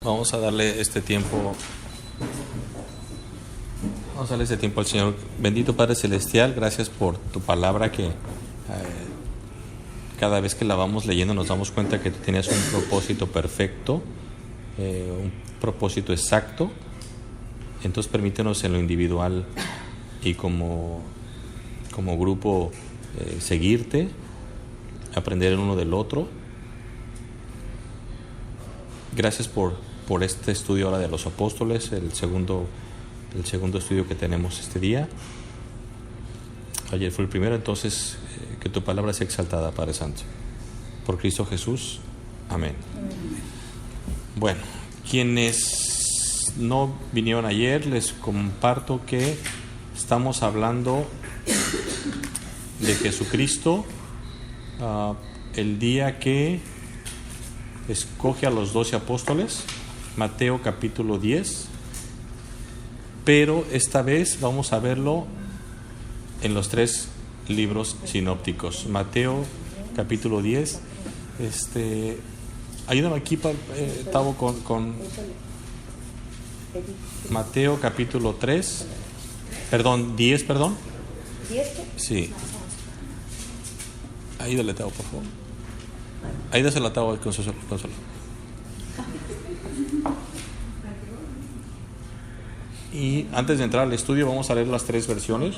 Vamos a darle este tiempo. Vamos a darle este tiempo al Señor. Bendito Padre Celestial, gracias por tu palabra que cada vez que la vamos leyendo nos damos cuenta que tú tenías un propósito perfecto, un propósito exacto. Entonces permítenos en lo individual y como grupo seguirte, aprender el uno del otro. Gracias por este estudio ahora de los apóstoles, el segundo estudio que tenemos este día. Ayer fue el primero, entonces que tu palabra sea exaltada, Padre Santo. Por Cristo Jesús. Amén. Bueno, quienes no vinieron ayer, les comparto que estamos hablando de Jesucristo el día que escoge a los 12 apóstoles, Mateo capítulo 10, pero esta vez vamos a verlo en los 3 libros sinópticos. Mateo capítulo 10, ayúdame aquí, Tavo, con Mateo capítulo 3, 10, perdón. ¿10? Sí. Ayúdale, Tavo, por favor. Ahí dásela a Tavo con Consuelo. Y antes de entrar al estudio vamos a leer las 3 versiones.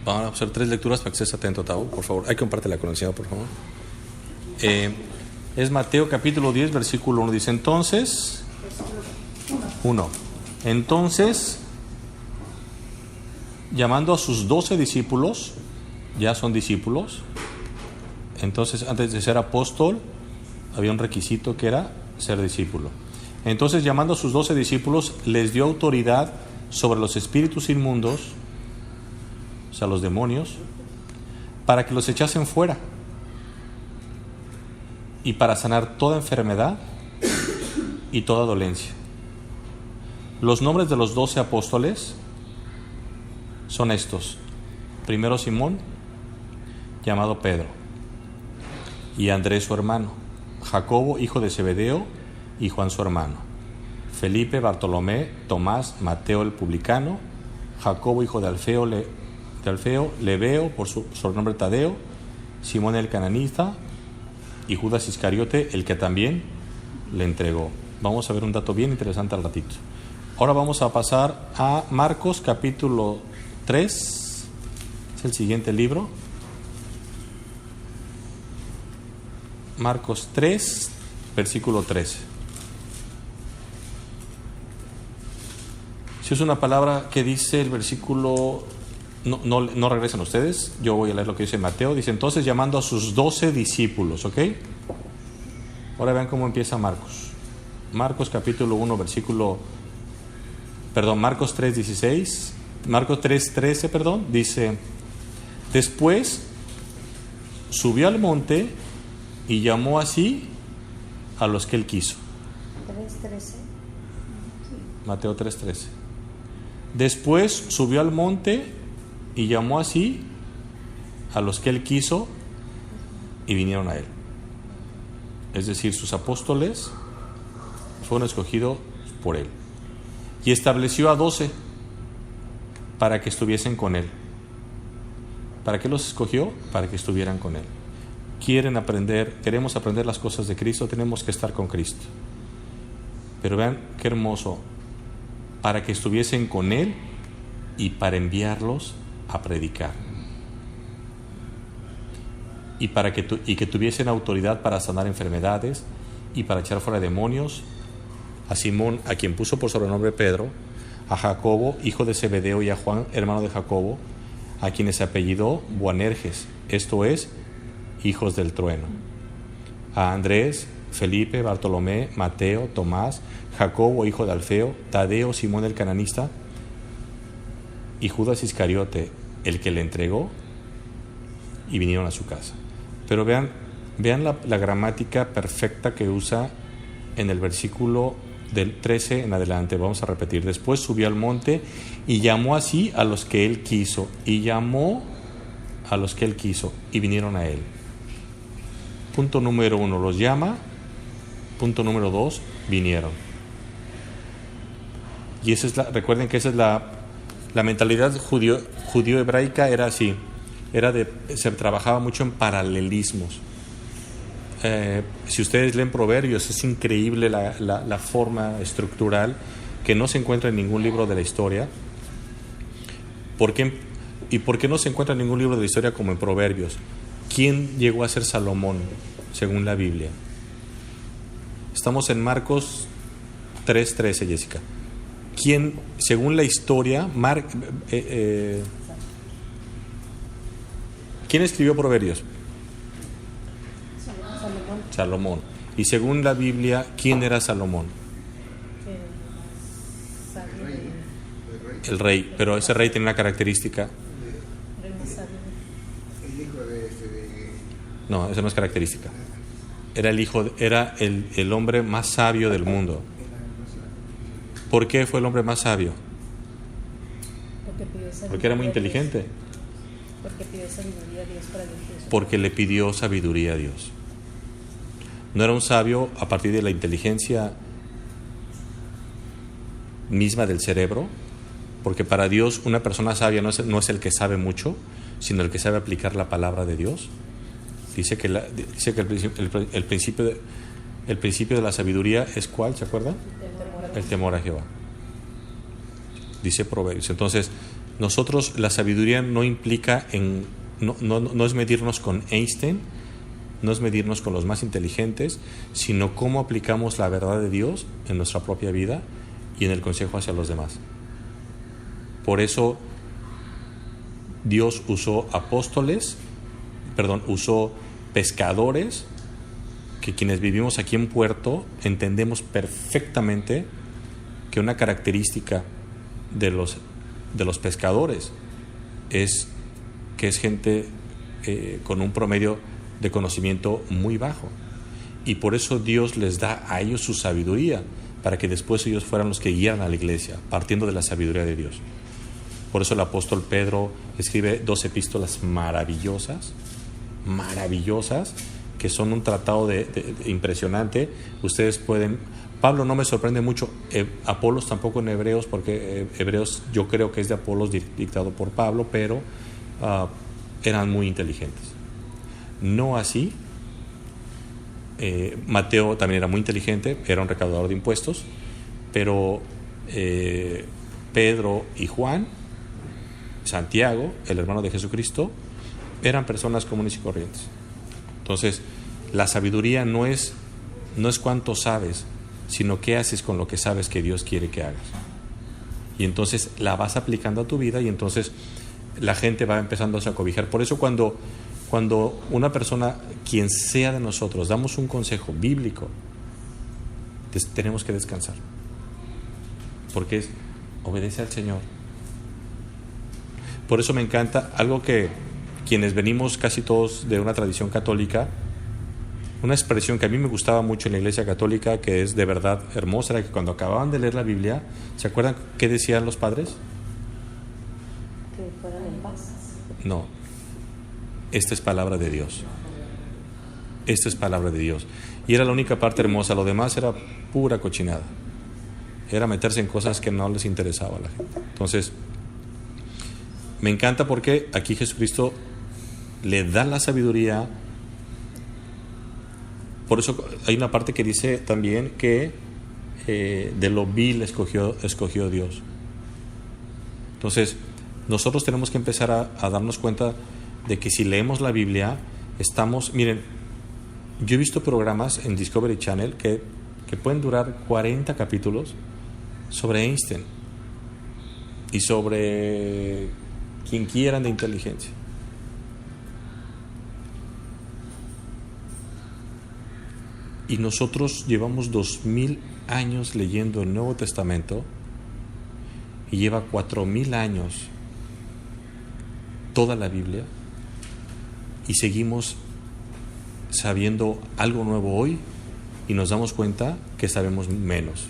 Vamos a hacer 3 lecturas para que estés atento, Tavo, por favor. Hay que compártela con el Señor, por favor. Es Mateo capítulo 10, versículo 1. Dice, entonces, llamando a sus 12 discípulos, ya son discípulos. Entonces, antes de ser apóstol, había un requisito que era ser discípulo. Entonces, llamando a sus 12 discípulos, les dio autoridad sobre los espíritus inmundos, o sea, los demonios, para que los echasen fuera y para sanar toda enfermedad y toda dolencia. Los nombres de los 12 apóstoles son estos: primero Simón, llamado Pedro, y Andrés su hermano, Jacobo hijo de Zebedeo y Juan su hermano, Felipe, Bartolomé, Tomás, Mateo el publicano, Jacobo hijo de Alfeo, Lebeo por su sobrenombre Tadeo, Simón el cananita y Judas Iscariote, el que también le entregó. Vamos a ver un dato bien interesante al ratito. Ahora vamos a pasar a Marcos capítulo 3, es el siguiente libro. Marcos 3, versículo 13. Si es una palabra que dice el versículo, no regresen ustedes, yo voy a leer lo que dice Mateo. Dice, entonces llamando a sus 12 discípulos, ¿ok? Ahora vean cómo empieza Marcos. Marcos capítulo 1, Marcos 3, 16. Marcos 3, 13, dice, después subió al monte y llamó así a los que él quiso. 3:13. Mateo 3:13. Después subió al monte y llamó así a los que él quiso y vinieron a él. Es decir, sus apóstoles fueron escogidos por él. Y estableció a 12 para que estuviesen con él. ¿Para qué los escogió? Para que estuvieran con él. Queremos aprender las cosas de Cristo, tenemos que estar con Cristo. Pero vean qué hermoso, para que estuviesen con él y para enviarlos a predicar. Y que tuviesen autoridad para sanar enfermedades y para echar fuera demonios, a Simón, a quien puso por sobrenombre Pedro, a Jacobo, hijo de Zebedeo, y a Juan, hermano de Jacobo, a quienes se apellidó Boanerges, esto es, hijos del trueno, a Andrés, Felipe, Bartolomé, Mateo, Tomás, Jacobo, hijo de Alfeo, Tadeo, Simón el cananista, y Judas Iscariote, el que le entregó, y vinieron a su casa. Pero vean la gramática perfecta que usa en el versículo del 13 en adelante. Vamos a repetir. Después subió al monte y llamó así a los que él quiso, y llamó a los que Él quiso y vinieron a Él. Punto número 1, los llama. Punto número 2, vinieron. Y esa es recuerden que esa es la mentalidad judío-hebraica, era así. Se trabajaba mucho en paralelismos. Si ustedes leen Proverbios, es increíble la forma estructural que no se encuentra en ningún libro de la historia. ¿Por qué no se encuentra en ningún libro de la historia como en Proverbios? ¿Quién llegó a ser Salomón, según la Biblia? Estamos en Marcos 3:13, Jessica. ¿Quién, según la historia, ¿quién escribió Proverbios? Salomón. Y según la Biblia, ¿quién era Salomón? El rey. Pero ese rey tenía una característica. No, esa no es característica. Era el hombre más sabio del mundo. ¿Por qué fue el hombre más sabio? Porque era muy inteligente. Porque pidió sabiduría a Dios para dirigir. Porque le pidió sabiduría a Dios. No era un sabio a partir de la inteligencia misma del cerebro, porque para Dios una persona sabia no es el que sabe mucho, sino el que sabe aplicar la palabra de Dios. Dice que el principio de la sabiduría es ¿cuál? ¿Se acuerdan? El temor a Jehová. Dice Proverbios. Entonces, nosotros la sabiduría no implica no es medirnos con Einstein, no es medirnos con los más inteligentes, sino cómo aplicamos la verdad de Dios en nuestra propia vida y en el consejo hacia los demás. Por eso Dios usó usó pescadores, que quienes vivimos aquí en Puerto entendemos perfectamente que una característica de los pescadores es que es gente con un promedio de conocimiento muy bajo, y por eso Dios les da a ellos su sabiduría, para que después ellos fueran los que guiaran a la iglesia, partiendo de la sabiduría de Dios. Por eso el apóstol Pedro escribe 2 epístolas maravillosas, que son un tratado impresionante. Ustedes pueden... Pablo no me sorprende mucho, Apolos tampoco en Hebreos, porque Hebreos yo creo que es de Apolos dictado por Pablo, pero eran muy inteligentes. No así, Mateo también era muy inteligente, era un recaudador de impuestos, pero Pedro y Juan, Santiago, el hermano de Jesucristo, eran personas comunes y corrientes. Entonces, la sabiduría no es cuánto sabes, sino qué haces con lo que sabes que Dios quiere que hagas. Y entonces la vas aplicando a tu vida, y entonces la gente va empezando a cobijar. Por eso cuando una persona, quien sea de nosotros, damos un consejo bíblico, tenemos que descansar, porque obedece al Señor. Por eso me encanta algo que quienes venimos casi todos de una tradición católica, una expresión que a mí me gustaba mucho en la iglesia católica, que es de verdad hermosa, era que cuando acababan de leer la Biblia, ¿se acuerdan qué decían los padres? Que fueran en paz. No, esta es palabra de Dios. Esta es palabra de Dios. Y era la única parte hermosa, lo demás era pura cochinada. Era meterse en cosas que no les interesaba a la gente. Entonces, me encanta porque aquí Jesucristo le da la sabiduría. Por eso hay una parte que dice también que de lo vil escogió Dios. Entonces, nosotros tenemos que empezar a darnos cuenta de que si leemos la Biblia, miren, yo he visto programas en Discovery Channel que pueden durar 40 capítulos sobre Einstein y sobre quien quieran de inteligencia. Y nosotros llevamos 2000 años leyendo el Nuevo Testamento, y lleva 4000 años toda la Biblia, y seguimos sabiendo algo nuevo hoy, y nos damos cuenta que sabemos menos.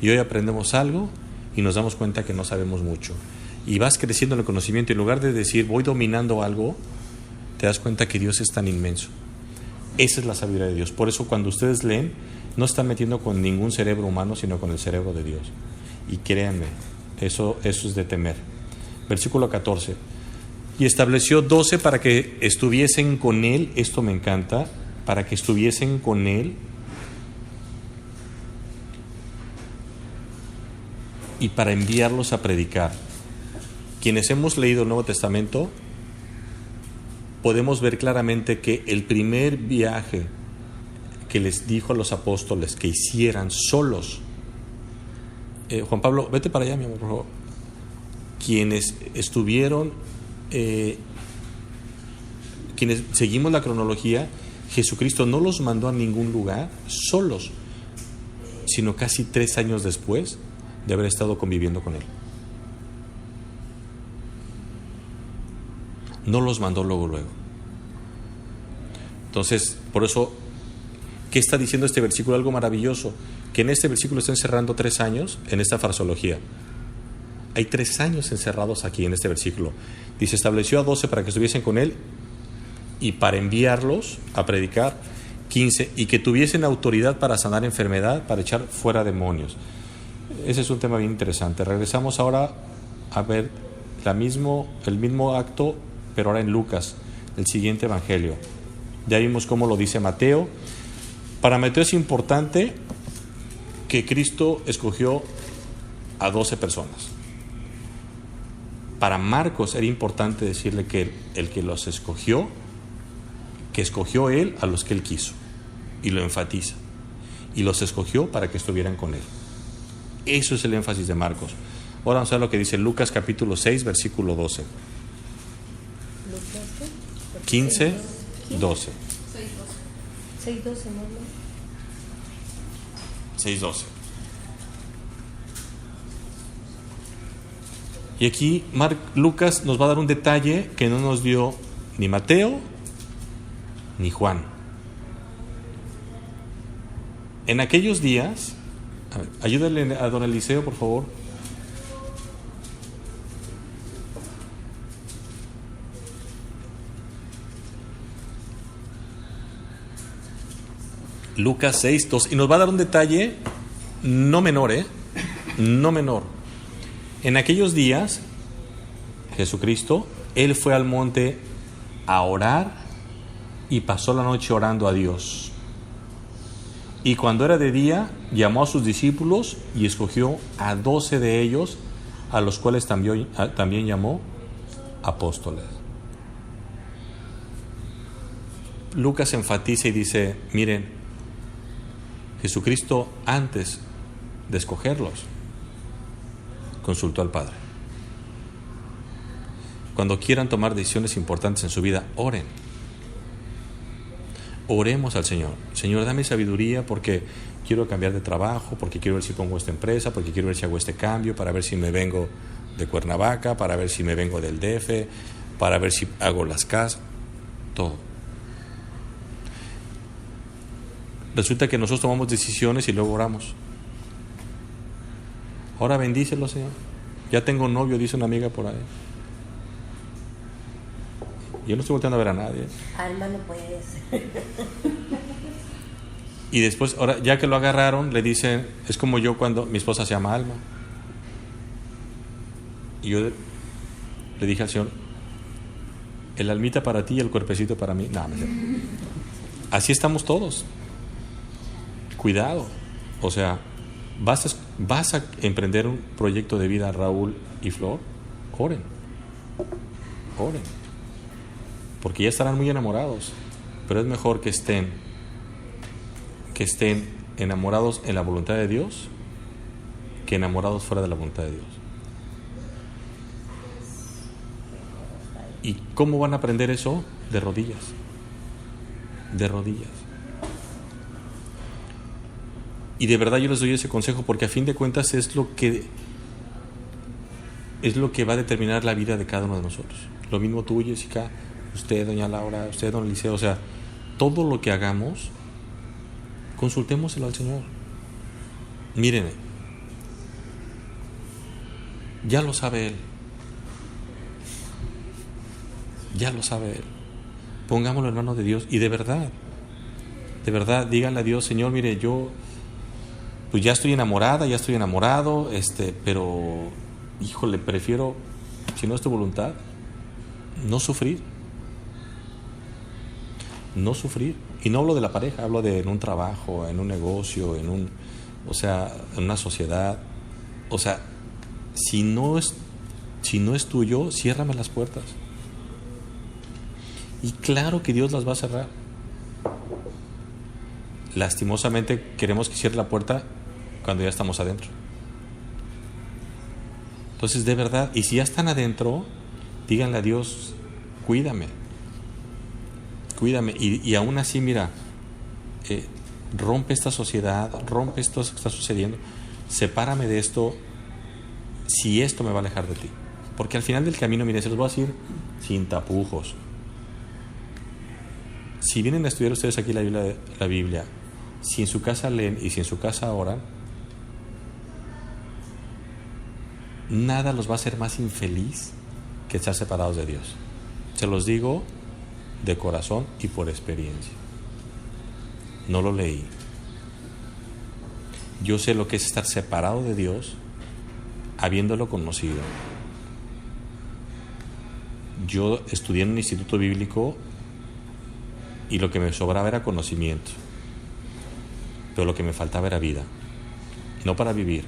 Y hoy aprendemos algo y nos damos cuenta que no sabemos mucho. y vas creciendo en el conocimiento, en lugar de decir voy dominando algo, te das cuenta que Dios es tan inmenso. Esa es la sabiduría de Dios. Por eso cuando ustedes leen, no están metiendo con ningún cerebro humano, sino con el cerebro de Dios. Y créanme, eso es de temer. Versículo 14. Y estableció 12 para que estuviesen con él, esto me encanta, para que estuviesen con él y para enviarlos a predicar. Quienes hemos leído el Nuevo Testamento, podemos ver claramente que el primer viaje que les dijo a los apóstoles que hicieran solos, Juan Pablo, vete para allá, mi amor, por favor. Quienes estuvieron, quienes seguimos la cronología, Jesucristo no los mandó a ningún lugar solos, sino casi 3 años después de haber estado conviviendo con él. No los mandó luego. Entonces, por eso, ¿qué está diciendo este versículo? Algo maravilloso, que en este versículo está encerrando 3 años en esta fraseología. Hay 3 años encerrados aquí en este versículo. Dice, estableció a 12 para que estuviesen con él y para enviarlos a predicar. 15, y que tuviesen autoridad para sanar enfermedad, para echar fuera demonios. Ese es un tema bien interesante. Regresamos ahora a ver el mismo acto, pero ahora en Lucas, el siguiente evangelio. Ya vimos cómo lo dice Mateo. Para Mateo es importante que Cristo escogió a 12 personas. Para Marcos era importante decirle que el que los escogió, que escogió él a los que él quiso, y lo enfatiza. Y los escogió para que estuvieran con él. Eso es el énfasis de Marcos. Ahora vamos a ver lo que dice Lucas capítulo 6, versículo 12. 15, 12. 6:12, ¿no? 6:12. Y aquí Lucas nos va a dar un detalle que no nos dio ni Mateo ni Juan. En aquellos días, a ver, ayúdale a don Eliseo, por favor. Lucas 6:2, y nos va a dar un detalle no menor, no menor. En aquellos días, Jesucristo, él fue al monte a orar y pasó la noche orando a Dios. Y cuando era de día, llamó a sus discípulos y escogió a 12 de ellos, a los cuales también llamó apóstoles. Lucas enfatiza y dice, miren, Jesucristo, antes de escogerlos, consultó al Padre. Cuando quieran tomar decisiones importantes en su vida, oren. Oremos al Señor. Señor, dame sabiduría porque quiero cambiar de trabajo, porque quiero ver si pongo esta empresa, porque quiero ver si hago este cambio, para ver si me vengo de Cuernavaca, para ver si me vengo del DF, para ver si hago las casas, todo. Resulta que nosotros tomamos decisiones y luego oramos. Ahora bendícelo, Señor. Ya tengo novio, dice una amiga por ahí. Yo no estoy volteando a ver a nadie. Alma, no puedes. Y después, ahora ya que lo agarraron, le dicen, es como yo cuando mi esposa se llama Alma. Y yo le dije al Señor, el almita para ti y el cuerpecito para mí. No, así estamos todos. Cuidado. O sea, vas a emprender un proyecto de vida, Raúl y Flor, oren. Porque ya estarán muy enamorados, pero es mejor que estén enamorados en la voluntad de Dios que enamorados fuera de la voluntad de Dios. ¿Y cómo van a aprender eso? De rodillas. Y de verdad yo les doy ese consejo porque a fin de cuentas es lo que va a determinar la vida de cada uno de nosotros. Lo mismo tú, Jessica, usted, doña Laura, usted, don Eliseo. O sea, todo lo que hagamos, consultémoselo al Señor. Miren, ya lo sabe Él. Ya lo sabe Él. Pongámoslo en manos de Dios y de verdad, díganle a Dios: Señor, mire, yo pues ya estoy enamorada, ya estoy enamorado, pero híjole, prefiero, si no es tu voluntad, no sufrir. No sufrir. Y no hablo de la pareja, hablo de en un trabajo, en un negocio, en una sociedad. O sea, si no es tuyo, ciérrame las puertas. Y claro que Dios las va a cerrar. Lastimosamente queremos que cierre la puerta cuando ya estamos adentro. Entonces, de verdad, y si ya están adentro, díganle a Dios: cuídame. Y aún así, mira, rompe esta sociedad, rompe esto que está sucediendo, sepárame de esto, si esto me va a alejar de ti. Porque al final del camino, mire, se los voy a decir sin tapujos. Si vienen a estudiar ustedes aquí la Biblia, si en su casa leen y si en su casa oran, nada los va a hacer más infeliz que estar separados de Dios. Se los digo de corazón y por experiencia. No lo leí. Yo sé lo que es estar separado de Dios, habiéndolo conocido. Yo estudié en un instituto bíblico y lo que me sobraba era conocimiento, pero lo que me faltaba era vida. No para vivir,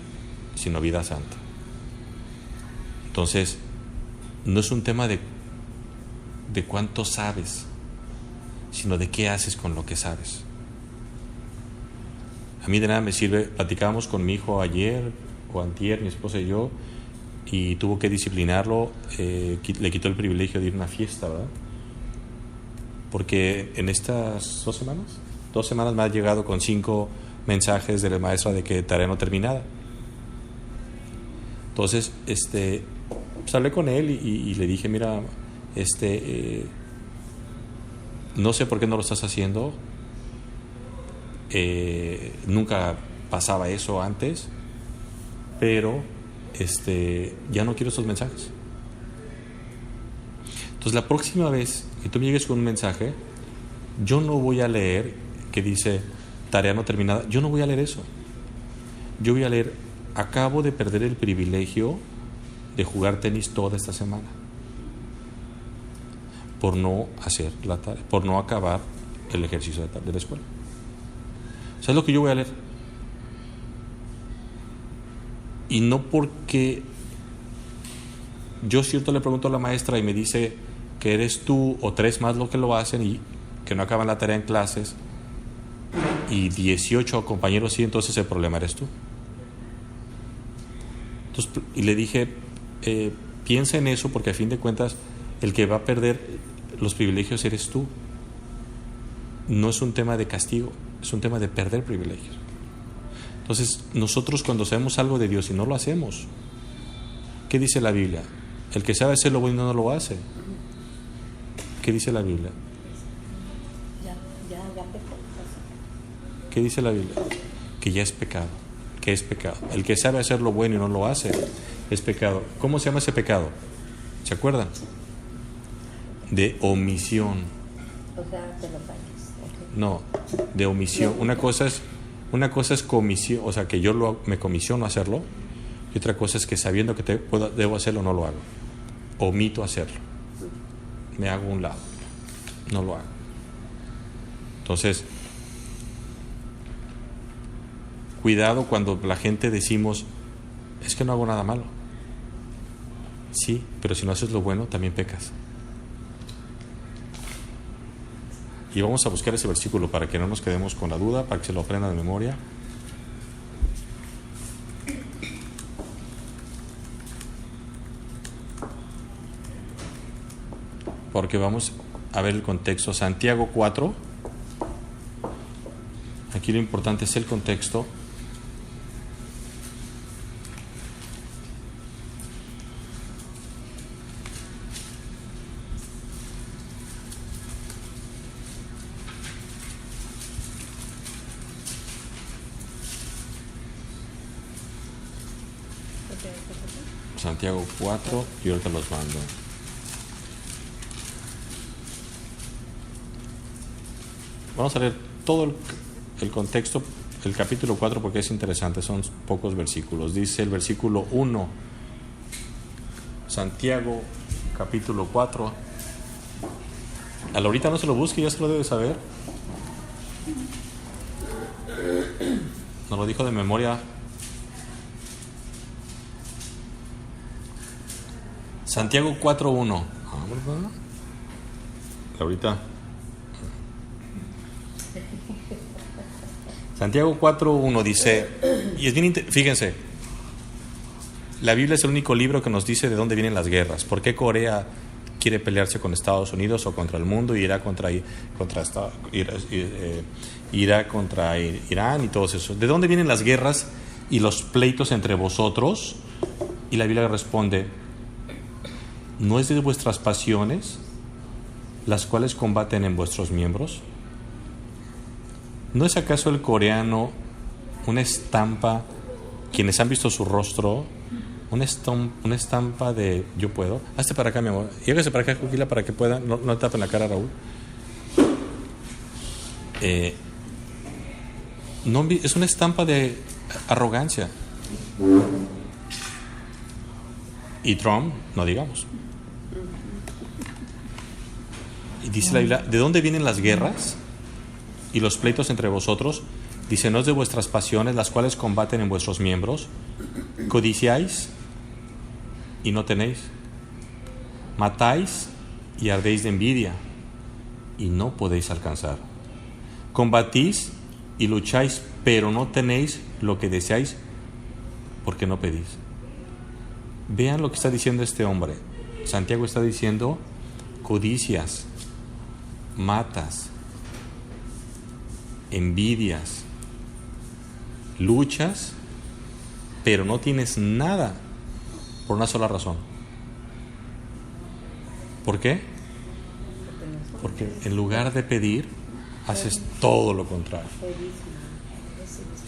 sino vida santa. Entonces, no es un tema de cuánto sabes, sino de qué haces con lo que sabes. A mí de nada me sirve. Platicábamos con mi hijo ayer o antier, mi esposa y yo, y tuvo que disciplinarlo. Le quitó el privilegio de ir a una fiesta, ¿verdad? Porque en estas 2 semanas me ha llegado con 5 mensajes de la maestra de que tarea no terminada. Entonces, pues hablé con él y le dije: mira, no sé por qué no lo estás haciendo. Nunca pasaba eso antes, pero ya no quiero esos mensajes. Entonces, la próxima vez que tú me llegues con un mensaje, yo no voy a leer que dice tarea no terminada. Yo no voy a leer eso. Yo voy a leer: acabo de perder el privilegio de jugar tenis toda esta semana por no hacer la tarea, por no acabar el ejercicio de la escuela. ¿Sabes lo que yo voy a leer? Y no porque yo cierto le pregunto a la maestra y me dice que eres tú o 3 más los que lo hacen y que no acaban la tarea en clases, y 18 compañeros sí, entonces el problema eres tú. Entonces, y le dije: piensa en eso, porque a fin de cuentas el que va a perder los privilegios eres tú. No es un tema de castigo, es un tema de perder privilegios. Entonces, nosotros cuando sabemos algo de Dios y no lo hacemos, ¿qué dice la Biblia? El que sabe hacer lo bueno no lo hace. ¿Qué dice la Biblia? Ya pecó. ¿Qué dice la Biblia? Que ya es pecado, que es pecado. El que sabe hacer lo bueno y no lo hace, es pecado. ¿Cómo se llama ese pecado? ¿Se acuerdan? De omisión. O sea, te lo fallas. Okay. No, de omisión. Una cosa es comisión, o sea, que yo me comisiono a hacerlo, y otra cosa es que sabiendo que debo hacerlo, no lo hago. Omito hacerlo. Me hago a un lado. No lo hago. Entonces, cuidado cuando la gente decimos: es que no hago nada malo. Sí, pero si no haces lo bueno, también pecas. Y vamos a buscar ese versículo para que no nos quedemos con la duda, para que se lo aprendan de memoria. Porque vamos a ver el contexto. Santiago 4. Aquí lo importante es el contexto. Santiago 4, y ahorita los mando. Vamos a leer todo el contexto, el capítulo 4, porque es interesante, son pocos versículos. Dice el versículo 1, Santiago, capítulo 4. A Laurita no se lo busque, ya se lo debe saber. Nos lo dijo de memoria. Santiago 4:1. Laurita. Santiago 4:1 dice, y es bien fíjense, la Biblia es el único libro que nos dice de dónde vienen las guerras. ¿Por qué Corea quiere pelearse con Estados Unidos o contra el mundo y irá contra Irán y todo eso? ¿De dónde vienen las guerras y los pleitos entre vosotros? Y la Biblia responde, ¿no es de vuestras pasiones las cuales combaten en vuestros miembros? ¿No es acaso el coreano una estampa, quienes han visto su rostro, una estampa de yo puedo? Hazte para acá, mi amor. Llégase para acá, Juquila, para que pueda. No tapen la cara a Raúl. Es una estampa de arrogancia. Y Trump, no digamos. Y dice la Biblia, ¿de dónde vienen las guerras y los pleitos entre vosotros? Dice, ¿no es de vuestras pasiones las cuales combaten en vuestros miembros? Codiciáis y no tenéis, matáis y ardéis de envidia y no podéis alcanzar, combatís y lucháis, pero no tenéis lo que deseáis porque no pedís. Vean lo que está diciendo este hombre. Santiago está diciendo, codicias, matas, envidias, luchas, pero no tienes nada por una sola razón. ¿Por qué? Porque en lugar de pedir, haces todo lo contrario.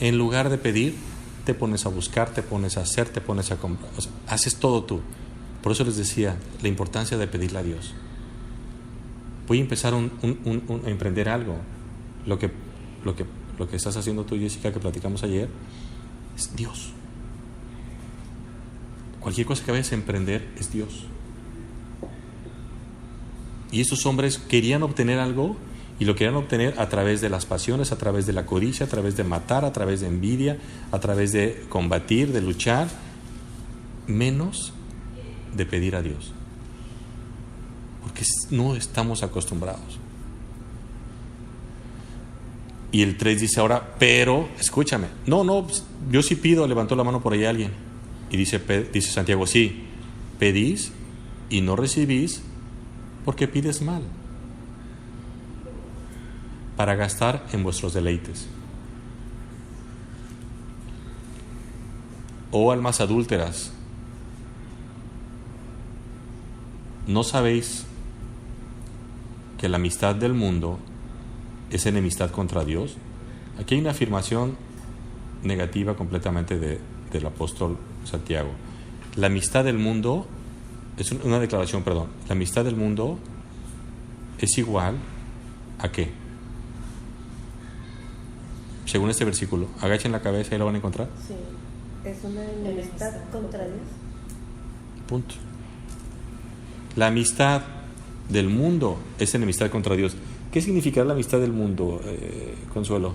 En lugar de pedir, te pones a buscar, te pones a hacer, te pones a comprar, o sea, haces todo tú. Por eso les decía la importancia de pedirle a Dios. Voy a empezar a emprender algo. Lo que estás haciendo tú, Jessica, que platicamos ayer, es Dios. Cualquier cosa que vayas a emprender es Dios. Y esos hombres querían obtener algo y lo querían obtener a través de las pasiones, a través de la codicia, a través de matar, a través de envidia, a través de combatir, de luchar, menos de pedir a Dios. Porque no estamos acostumbrados. Y el 3 dice ahora, pero, escúchame, no, yo sí pido, levantó la mano por ahí alguien. Y dice Santiago, sí, pedís y no recibís porque pides mal, para gastar en vuestros deleites. Oh almas adúlteras, ¿no sabéis que la amistad del mundo es enemistad contra Dios? Aquí hay una afirmación negativa completamente del apóstol Santiago. La amistad del mundo es una declaración, la amistad del mundo es igual ¿a qué? Según este versículo, agachen la cabeza y lo van a encontrar. Sí, es una enemistad contra Dios. Punto. La amistad del mundo es enemistad contra Dios. ¿Qué significa la amistad del mundo, Consuelo?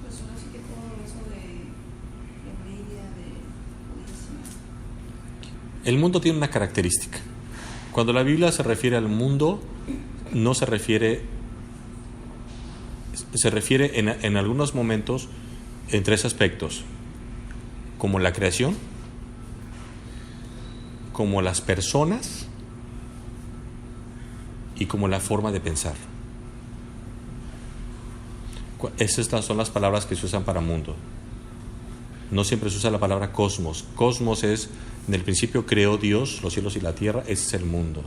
Pues ahora sí que todo eso de envidia, de codicia. El mundo tiene una característica. Cuando la Biblia se refiere al mundo, no se refiere en algunos momentos en tres aspectos: como la creación, como las personas y como la forma de pensar. Esas son las palabras que se usan para mundo. No siempre se usa la palabra cosmos. Cosmos es, en el principio creó Dios los cielos y la tierra, ese es el mundo.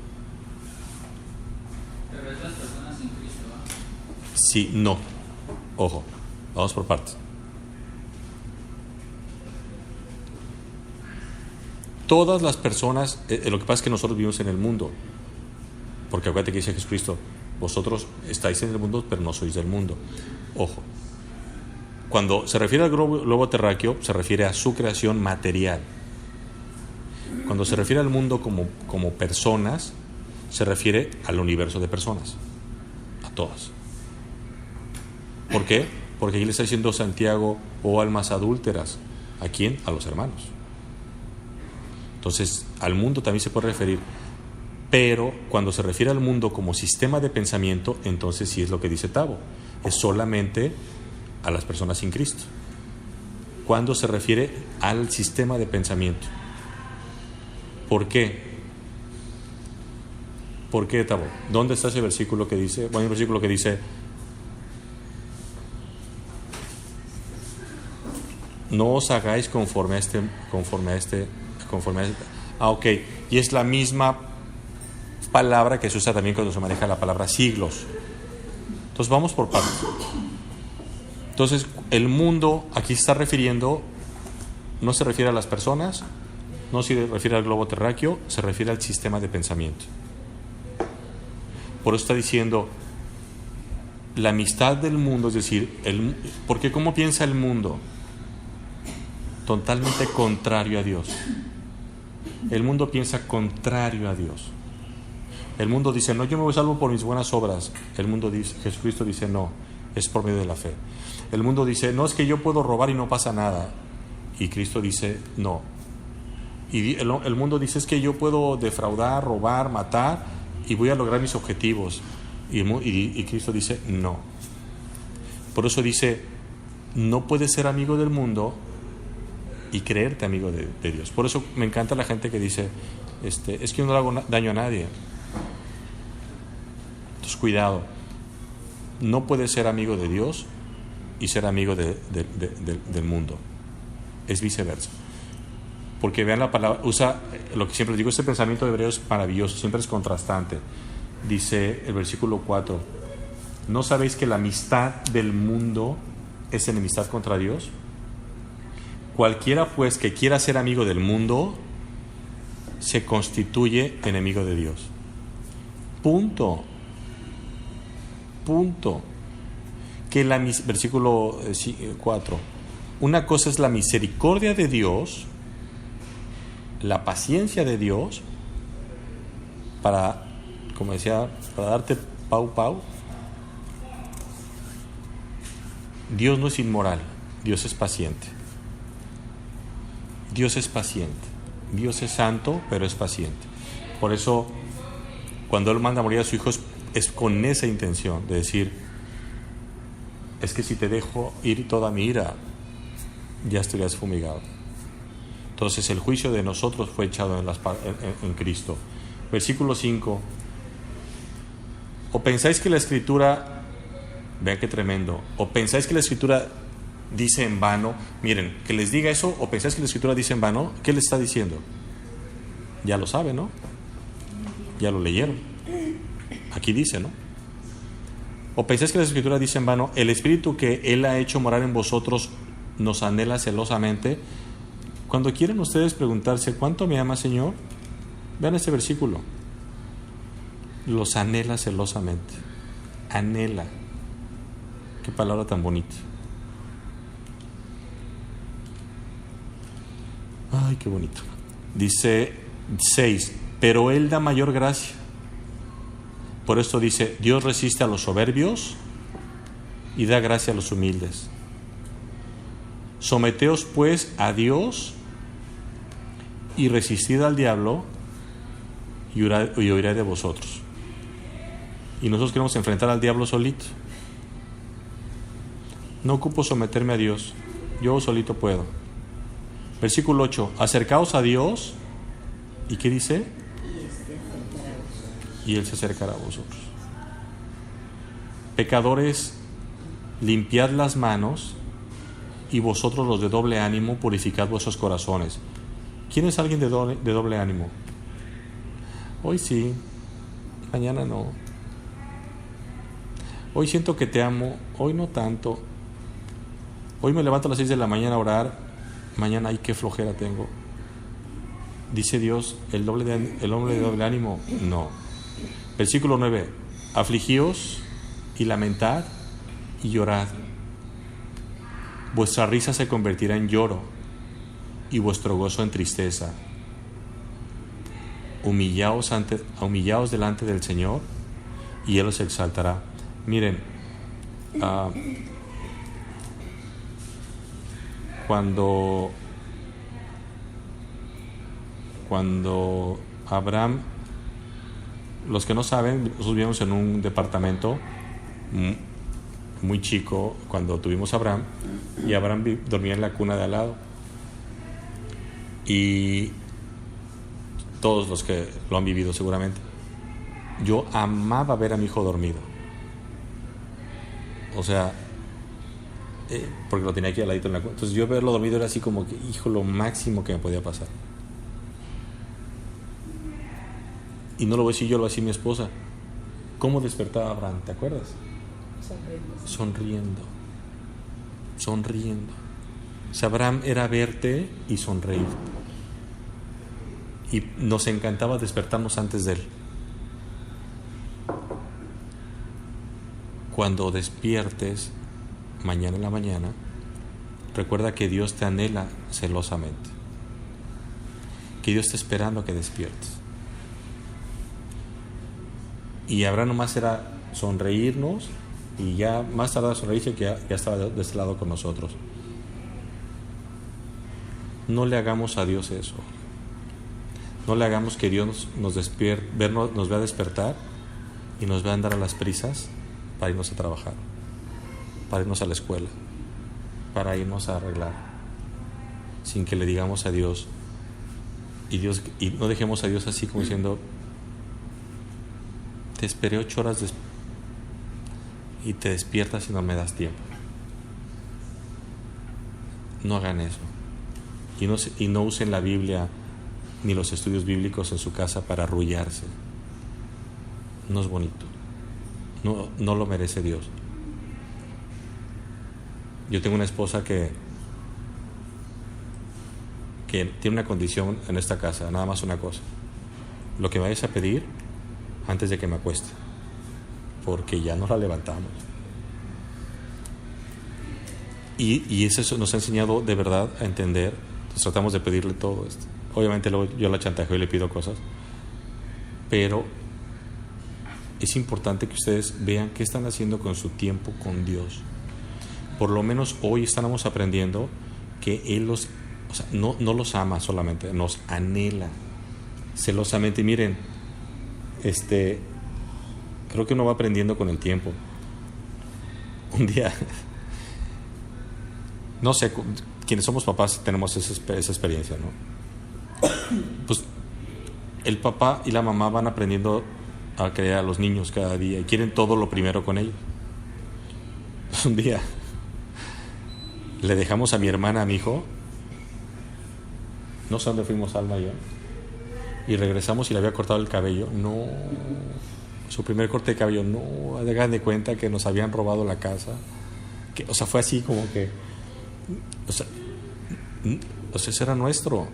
Pero es las personas en Cristo, ¿eh? Sí, no. Ojo, vamos por partes. Todas las personas, lo que pasa es que nosotros vivimos en el mundo, porque acuérdate que dice Jesucristo, Vosotros estáis en el mundo, pero no sois del mundo. Ojo, cuando se refiere al globo terráqueo, se refiere a su creación material. Cuando se refiere al mundo como personas, se refiere al universo de personas, a todas. ¿Por qué? Porque aquí le está diciendo Santiago, oh almas adúlteras. ¿A quién? A los hermanos. Entonces, al mundo también se puede referir, pero cuando se refiere al mundo como sistema de pensamiento, entonces sí es lo que dice Tavo, es solamente a las personas sin Cristo. Cuando se refiere al sistema de pensamiento. ¿Por qué? ¿Por qué, Tavo? ¿Dónde está ese versículo que dice? Bueno, hay un versículo que dice: no os hagáis conforme a este. Ok, y es la misma palabra que se usa también cuando se maneja la palabra siglos. Entonces vamos por partes. Entonces el mundo aquí se está refiriendo, no se refiere a las personas, no se refiere al globo terráqueo, se refiere al sistema de pensamiento. Por eso está diciendo la amistad del mundo, es decir, porque ¿cómo piensa el mundo? Totalmente contrario a Dios. El mundo piensa contrario a Dios. El mundo dice, no, yo me voy salvo por mis buenas obras. El mundo dice, Jesucristo dice, no, es por medio de la fe. El mundo dice, no, es que yo puedo robar y no pasa nada. Y Cristo dice, no. Y el mundo dice, es que yo puedo defraudar, robar, matar y voy a lograr mis objetivos. Y Cristo dice, no. Por eso dice, no puedes ser amigo del mundo y creerte amigo de Dios. Por eso me encanta la gente que dice, es que yo no le hago daño a nadie. Entonces cuidado, no puedes ser amigo de Dios y ser amigo del mundo, es viceversa. Porque vean la palabra, usa lo que siempre les digo, este pensamiento de hebreo es maravilloso, siempre es contrastante. Dice el versículo 4, ¿no sabéis que la amistad del mundo es enemistad contra Dios? Cualquiera pues que quiera ser amigo del mundo se constituye enemigo de Dios. Punto. Que versículo 4, una cosa es la misericordia de Dios, la paciencia de Dios para, como decía, para darte pau. Dios no es inmoral, Dios es paciente. Dios es paciente. Dios es santo, pero es paciente. Por eso, cuando Él manda a morir a su hijo, es con esa intención de decir, es que si te dejo ir toda mi ira, ya estarías fumigado. Entonces el juicio de nosotros fue echado en Cristo. Versículo 5. ¿O pensáis que la Escritura, vean qué tremendo, o pensáis que la Escritura dice en vano? Miren, que les diga eso, o pensáis que la Escritura dice en vano, ¿qué les está diciendo? Ya lo saben, ¿no? Ya lo leyeron. Aquí dice, ¿no? ¿O pensáis que la Escritura dice en vano, el Espíritu que Él ha hecho morar en vosotros nos anhela celosamente? Cuando quieren ustedes preguntarse, ¿cuánto me ama, Señor? Vean este versículo. Los anhela celosamente. Anhela. Qué palabra tan bonita. Ay, qué bonito. Dice 6, pero Él da mayor gracia. Por esto dice, Dios resiste a los soberbios y da gracia a los humildes. Someteos pues a Dios y resistid al diablo y huirá de vosotros. Y nosotros queremos enfrentar al diablo solito. No ocupo someterme a Dios, yo solito puedo. Versículo 8, acercaos a Dios, ¿y qué dice? Y Él se acercará a vosotros. Pecadores, limpiad las manos, y vosotros los de doble ánimo, purificad vuestros corazones. ¿Quién es alguien de doble ánimo? Hoy sí, mañana no. Hoy siento que te amo, hoy no tanto. Hoy me levanto a las 6 de la mañana a orar, mañana, ay, qué flojera tengo. Dice Dios, ¿el hombre de doble ánimo? No. Versículo 9, afligíos y lamentad y llorad. Vuestra risa se convertirá en lloro y vuestro gozo en tristeza. Humillaos delante del Señor y Él os exaltará. Miren, cuando Abraham, los que no saben, nosotros vivíamos en un departamento muy chico cuando tuvimos a Abraham, y Abraham dormía en la cuna de al lado, y todos los que lo han vivido seguramente, yo amaba ver a mi hijo dormido, o sea, porque lo tenía aquí al ladito en la cuna. Entonces yo verlo dormido era así como que, hijo, lo máximo que me podía pasar. Y no lo voy a decir yo, lo va a decir mi esposa. ¿Cómo despertaba Abraham? ¿Te acuerdas? Sonriendo. O sea, Abraham era verte y sonreír. Y nos encantaba despertarnos antes de él. Cuando despiertes mañana en la mañana, recuerda que Dios te anhela celosamente. Que Dios está esperando a que despiertes. Y Abraham nomás era sonreírnos, y ya más tarde sonreírse que ya estaba de este lado con nosotros. No le hagamos a Dios eso. No le hagamos que Dios nos vea despertar y nos vea andar a las prisas para irnos a trabajar, para irnos a la escuela, para irnos a arreglar, sin que le digamos a Dios, y no dejemos a Dios así como diciendo, te esperé 8 horas y te despiertas y no me das tiempo. No hagan eso. Y no usen la Biblia ni los estudios bíblicos en su casa para arrullarse. No es bonito. No lo merece Dios. Yo tengo una esposa que tiene una condición en esta casa, nada más una cosa: lo que me vayas a pedir antes de que me acueste, porque ya no la levantamos. Y eso nos ha enseñado de verdad a entender. Entonces tratamos de pedirle todo esto. Obviamente luego yo la chantajeo y le pido cosas, pero es importante que ustedes vean qué están haciendo con su tiempo con Dios. Por lo menos hoy estamos aprendiendo que Él no los ama solamente, nos anhela celosamente. Miren, creo que uno va aprendiendo con el tiempo. Un día, no sé, quienes somos papás tenemos esa experiencia, ¿no? Pues el papá y la mamá van aprendiendo a crear a los niños cada día y quieren todo lo primero con ellos. Un día le dejamos a mi hermana, a mi hijo, no sé dónde fuimos, Alma y yo, y regresamos y le había cortado el cabello. No, su primer corte de cabello. No, hagan de cuenta que nos habían robado la casa. Fue así como que, eso era nuestro.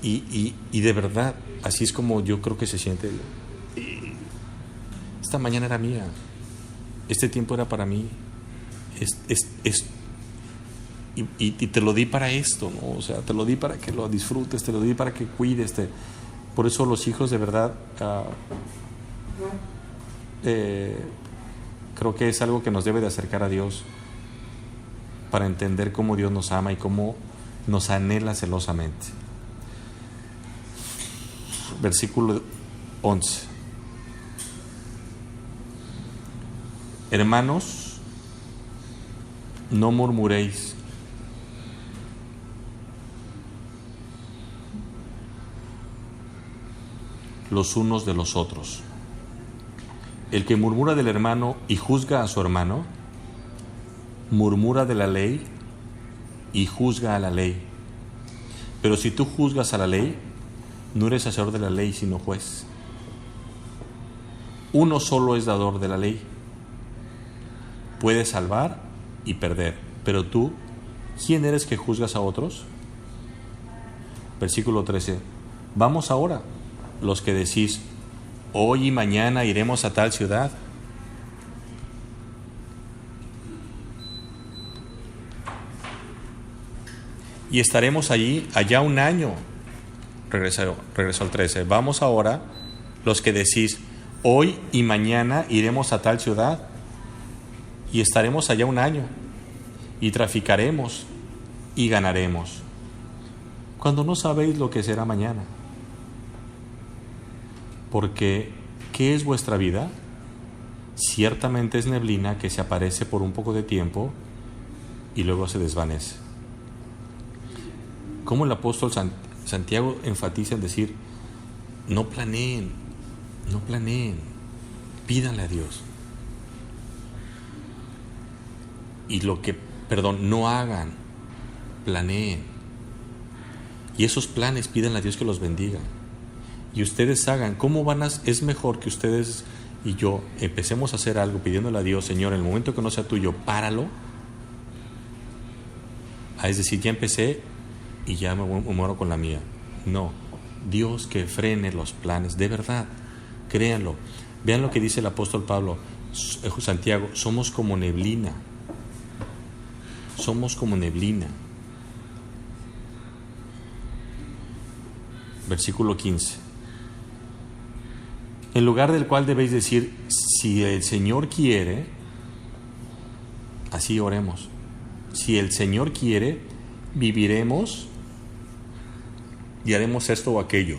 Y de verdad, así es como yo creo que se siente. Esta mañana era mía, este tiempo era para mí, y te lo di para esto, ¿no? O sea, te lo di para que lo disfrutes, te lo di para que cuides. Por eso los hijos, de verdad, creo que es algo que nos debe de acercar a Dios, para entender cómo Dios nos ama y cómo nos anhela celosamente. Versículo 11. Hermanos, no murmuréis. Los unos de los otros. El que murmura del hermano y juzga a su hermano, murmura de la ley y juzga a la ley. Pero si tú juzgas a la ley, no eres hacedor de la ley, sino juez. Uno solo es dador de la ley. Puedes salvar y perder. Pero tú, ¿quién eres que juzgas a otros? Versículo 13. Vamos ahora, los que decís, hoy y mañana iremos a tal ciudad. Y estaremos allá un año. Regreso al 13. Vamos ahora, los que decís, hoy y mañana iremos a tal ciudad y estaremos allá un año y traficaremos y ganaremos, cuando no sabéis lo que será mañana. Porque, ¿qué es vuestra vida? Ciertamente es neblina que se aparece por un poco de tiempo y luego se desvanece. Como el apóstol Santiago enfatiza en decir, no planeen, pídanle a Dios. Y no hagan, planeen. Y esos planes pídanle a Dios que los bendiga. Y ustedes hagan, es mejor que ustedes y yo empecemos a hacer algo pidiéndole a Dios, Señor, en el momento que no sea tuyo, páralo. Es decir, ya empecé y ya me muero con la mía. No, Dios que frene los planes, de verdad, créanlo. Vean lo que dice el apóstol Pablo, Santiago, somos como neblina. Somos como neblina. Versículo 15. En lugar del cual debéis decir, si el Señor quiere, así oremos. Si el Señor quiere, viviremos y haremos esto o aquello.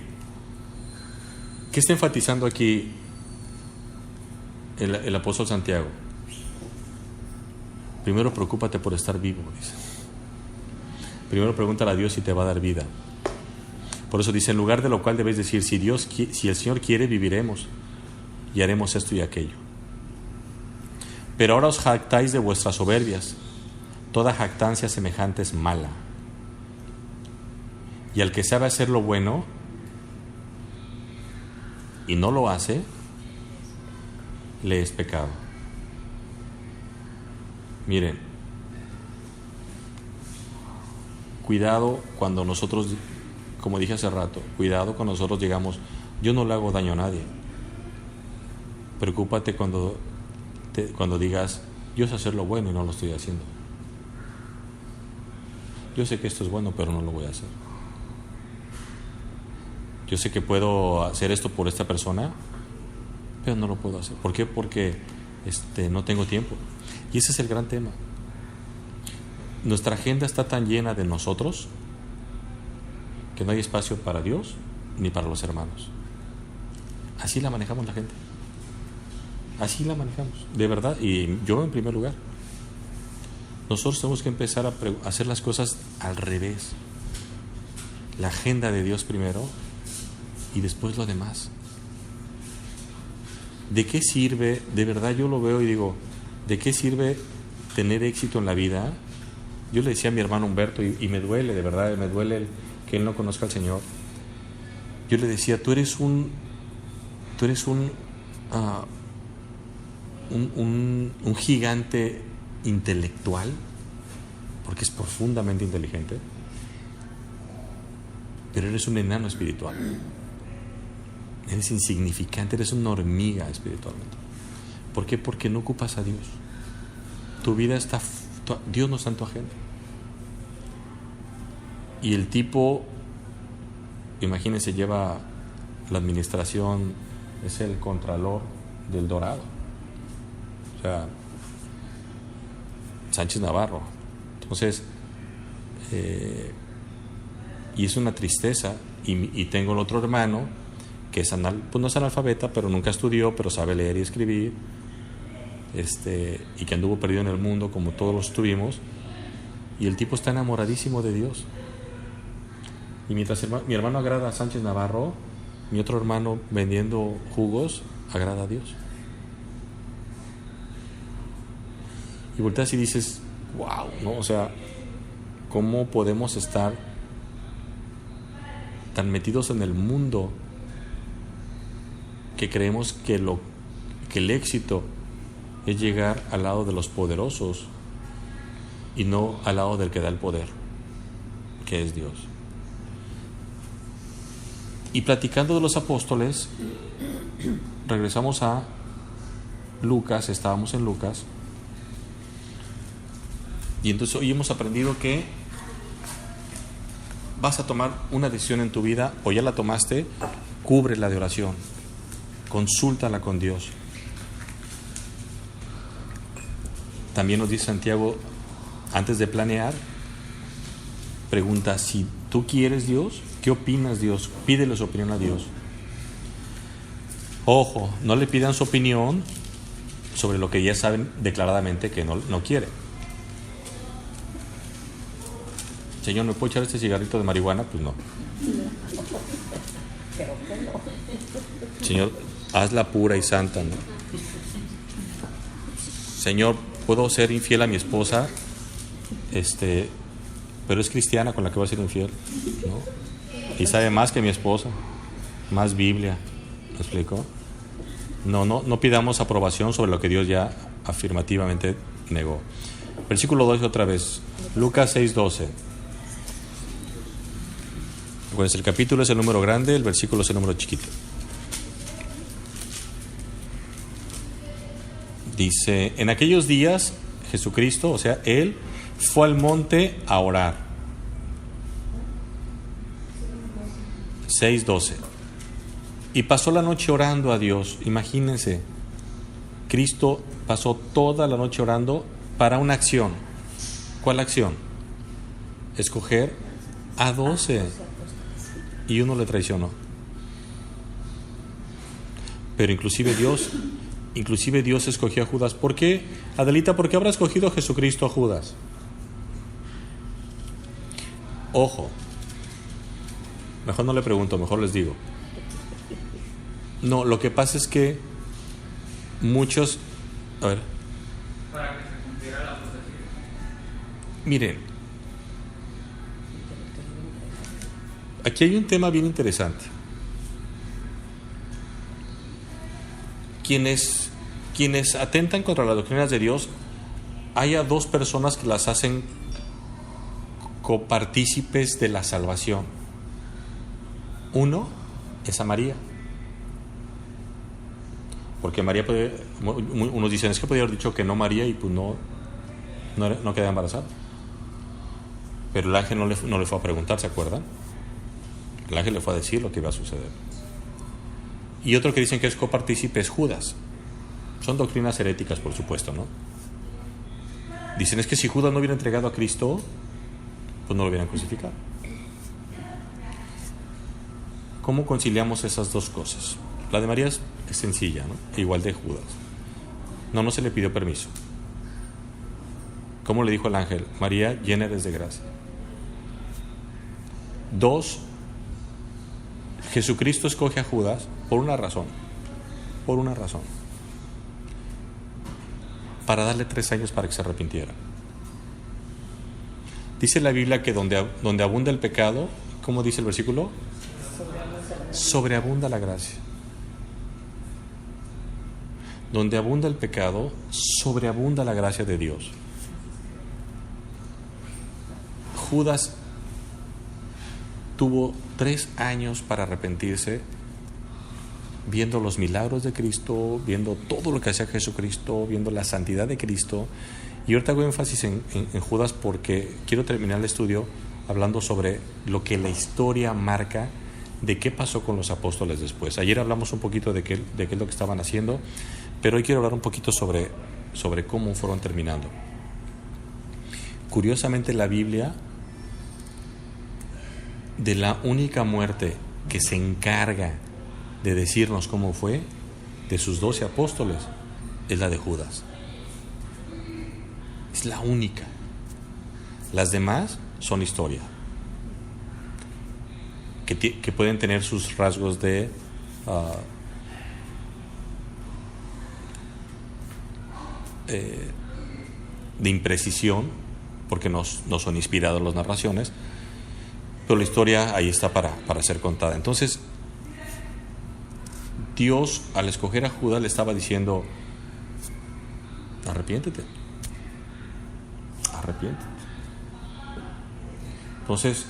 ¿Qué está enfatizando aquí el apóstol Santiago? Primero preocúpate por estar vivo, dice. Primero pregúntale a Dios si te va a dar vida. Por eso dice, en lugar de lo cual debéis decir, si el Señor quiere, viviremos y haremos esto y aquello. Pero ahora os jactáis de vuestras soberbias. Toda jactancia semejante es mala. Y al que sabe hacer lo bueno y no lo hace, le es pecado. Miren, cuidado cuando nosotros, como dije hace rato, cuidado cuando nosotros digamos, yo no le hago daño a nadie. Preocúpate cuando digas, yo sé hacer lo bueno y no lo estoy haciendo. Yo sé que esto es bueno, pero no lo voy a hacer. Yo sé que puedo hacer esto por esta persona, pero no lo puedo hacer. ¿Por qué? Porque no tengo tiempo. Y ese es el gran tema. Nuestra agenda está tan llena de nosotros que no hay espacio para Dios ni para los hermanos. Así la manejamos la gente. Así la manejamos, de verdad. Y yo en primer lugar. Nosotros tenemos que empezar a hacer las cosas al revés. La agenda de Dios primero y después lo demás. ¿De qué sirve? De verdad yo lo veo y digo, ¿de qué sirve tener éxito en la vida? Yo le decía a mi hermano Humberto, y me duele, de verdad, me duele que él no conozca al Señor. Yo le decía, tú eres un gigante intelectual, porque es profundamente inteligente, pero eres un enano espiritual. Eres insignificante, eres una hormiga espiritualmente. ¿Por qué? Porque no ocupas a Dios. Tu vida Dios no está en tu agenda. Y el tipo, imagínense, lleva la administración, es el contralor del Dorado. O sea, Sánchez Navarro. Entonces, y es una tristeza. Y tengo el otro hermano que pues no es analfabeta, pero nunca estudió, pero sabe leer y escribir, y que anduvo perdido en el mundo como todos los tuvimos, y el tipo está enamoradísimo de Dios. Y mientras mi hermano agrada a Sánchez Navarro, mi otro hermano vendiendo jugos agrada a Dios. Y volteas y dices, wow, ¿no? O sea, ¿cómo podemos estar tan metidos en el mundo que creemos que el éxito es llegar al lado de los poderosos y no al lado del que da el poder, que es Dios? Y platicando de los apóstoles, regresamos a Lucas, estábamos en Lucas, y entonces hoy hemos aprendido que vas a tomar una decisión en tu vida, o ya la tomaste, cúbrela de oración, consúltala con Dios. También nos dice Santiago, antes de planear, pregunta si tú quieres Dios, ¿qué opinas Dios? Pídele su opinión a Dios. Ojo, no le pidan su opinión sobre lo que ya saben declaradamente que no quiere. Señor, ¿me puedo echar este cigarrito de marihuana? Pues no. Creo que no. Señor, hazla pura y santa, ¿no? Señor, ¿puedo ser infiel a mi esposa? Pero es cristiana con la que voy a ser infiel, ¿no? Y sabe más que mi esposa, más Biblia. ¿Me explico? No pidamos aprobación sobre lo que Dios ya afirmativamente negó. Versículo 12 otra vez. Lucas 6:12. Pues el capítulo es el número grande, el versículo es el número chiquito. Dice, en aquellos días Jesucristo, o sea, Él fue al monte a orar. 6:12. Y pasó la noche orando a Dios. Imagínense, Cristo pasó toda la noche orando para una acción. ¿Cuál acción? Escoger a 12. Y uno le traicionó. Pero inclusive Dios escogió a Judas. ¿Por qué, Adelita? ¿Por qué habrá escogido a Jesucristo a Judas? Ojo, mejor no le pregunto, mejor les digo. No, lo que pasa es que muchos... A ver. Para que se cumpliera la profecía. Miren, aquí hay un tema bien interesante. Quienes atentan contra las doctrinas de Dios, hay a dos personas que las hacen copartícipes de la salvación. Uno es a María. Porque María puede, unos dicen, es que podría haber dicho que no María y pues no queda embarazada. Pero el ángel no le fue a preguntar, ¿se acuerdan? El ángel le fue a decir lo que iba a suceder. Y otro que dicen que es copartícipe es Judas. Son doctrinas heréticas, por supuesto, ¿no? Dicen, es que si Judas no hubiera entregado a Cristo, pues no lo hubieran crucificado. ¿Cómo conciliamos esas dos cosas? La de María es sencilla, ¿no? Igual de Judas. No se le pidió permiso. ¿Cómo le dijo el ángel? María, llena eres de gracia. 2, Jesucristo escoge a Judas por una razón. Para darle 3 años para que se arrepintiera. Dice la Biblia que donde abunda el pecado, ¿cómo dice el versículo? Sobreabunda la gracia. Donde abunda el pecado, sobreabunda la gracia de Dios. Judas tuvo 3 años para arrepentirse, viendo los milagros de Cristo, viendo todo lo que hacía Jesucristo, viendo la santidad de Cristo. Y ahorita hago énfasis en Judas porque quiero terminar el estudio hablando sobre lo que la historia marca de qué pasó con los apóstoles después. Ayer hablamos un poquito de qué es lo que estaban haciendo, pero hoy quiero hablar un poquito sobre cómo fueron terminando. Curiosamente, la Biblia, de la única muerte que se encarga de decirnos cómo fue, de sus 12 apóstoles, es la de Judas. Es la única. Las demás son historia, que pueden tener sus rasgos de imprecisión, porque no son inspiradas las narraciones, pero la historia ahí está para ser contada. Entonces, Dios, al escoger a Judas, le estaba diciendo: arrepiéntete. Entonces,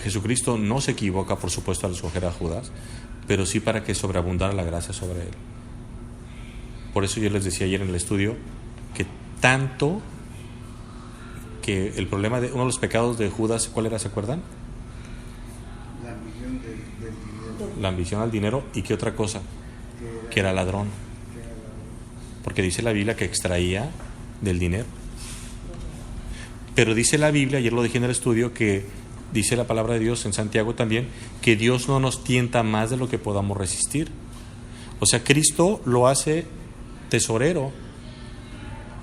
Jesucristo no se equivoca, por supuesto, al escoger a Judas, pero sí para que sobreabundara la gracia sobre él. Por eso yo les decía ayer en el estudio que tanto que el problema de uno de los pecados de Judas, ¿cuál era? ¿Se acuerdan? La ambición del dinero. La ambición al dinero. ¿Y qué otra cosa? Que era ladrón. Porque dice la Biblia que extraía del dinero. Pero dice la Biblia, ayer lo dije en el estudio, que dice la palabra de Dios en Santiago también, que Dios no nos tienta más de lo que podamos resistir. O sea, Cristo lo hace tesorero,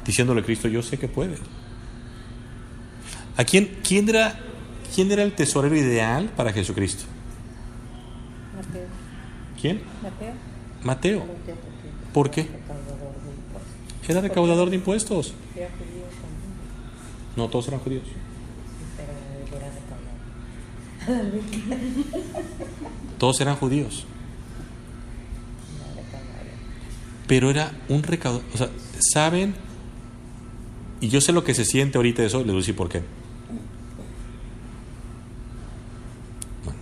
diciéndole a Cristo, yo sé que puede. ¿A quién era el tesorero ideal para Jesucristo? Mateo. ¿Quién? Mateo. Mateo. Mateo, ¿Por qué? recaudador de impuestos. Era recaudador de impuestos. Era judío también, No todos eran judíos. pero era recaudador. Todos eran judíos. No, recaudador. Pero era un recaudador. O sea, ¿saben? Y yo sé lo que se siente ahorita de eso, les voy a decir por qué. Bueno.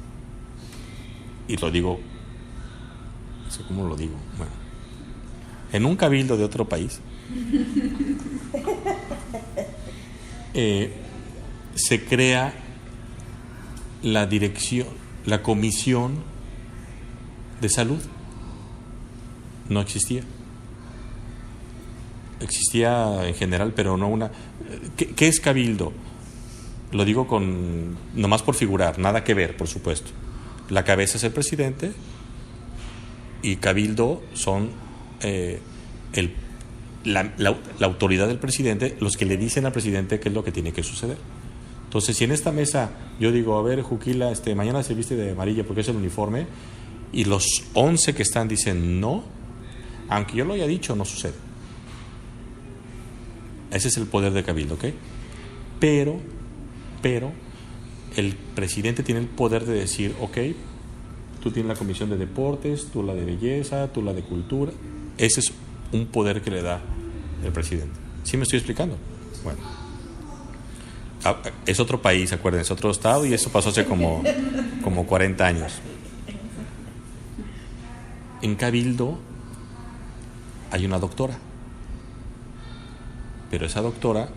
Y lo digo, no sé cómo lo digo. Bueno. En un cabildo de otro país, se crea la dirección, la comisión de salud. No existía. Existía en general, pero no una... ¿Qué es cabildo? Lo digo nomás por figurar, nada que ver, por supuesto. La cabeza es el presidente y cabildo son la autoridad del presidente, los que le dicen al presidente qué es lo que tiene que suceder. Entonces, si en esta mesa yo digo, a ver, Juquila, mañana se viste de amarillo porque es el uniforme, y los 11 que están dicen no, aunque yo lo haya dicho, no sucede. Ese es el poder de cabildo, ¿ok? Pero el presidente tiene el poder de decir, ok, tú tienes la comisión de deportes, tú la de belleza, tú la de cultura. Ese es un poder que le da el presidente. ¿Sí me estoy explicando? Bueno. Es otro país, acuérdense, otro estado, y eso pasó hace como 40 años. En cabildo hay una doctora. Pero esa doctora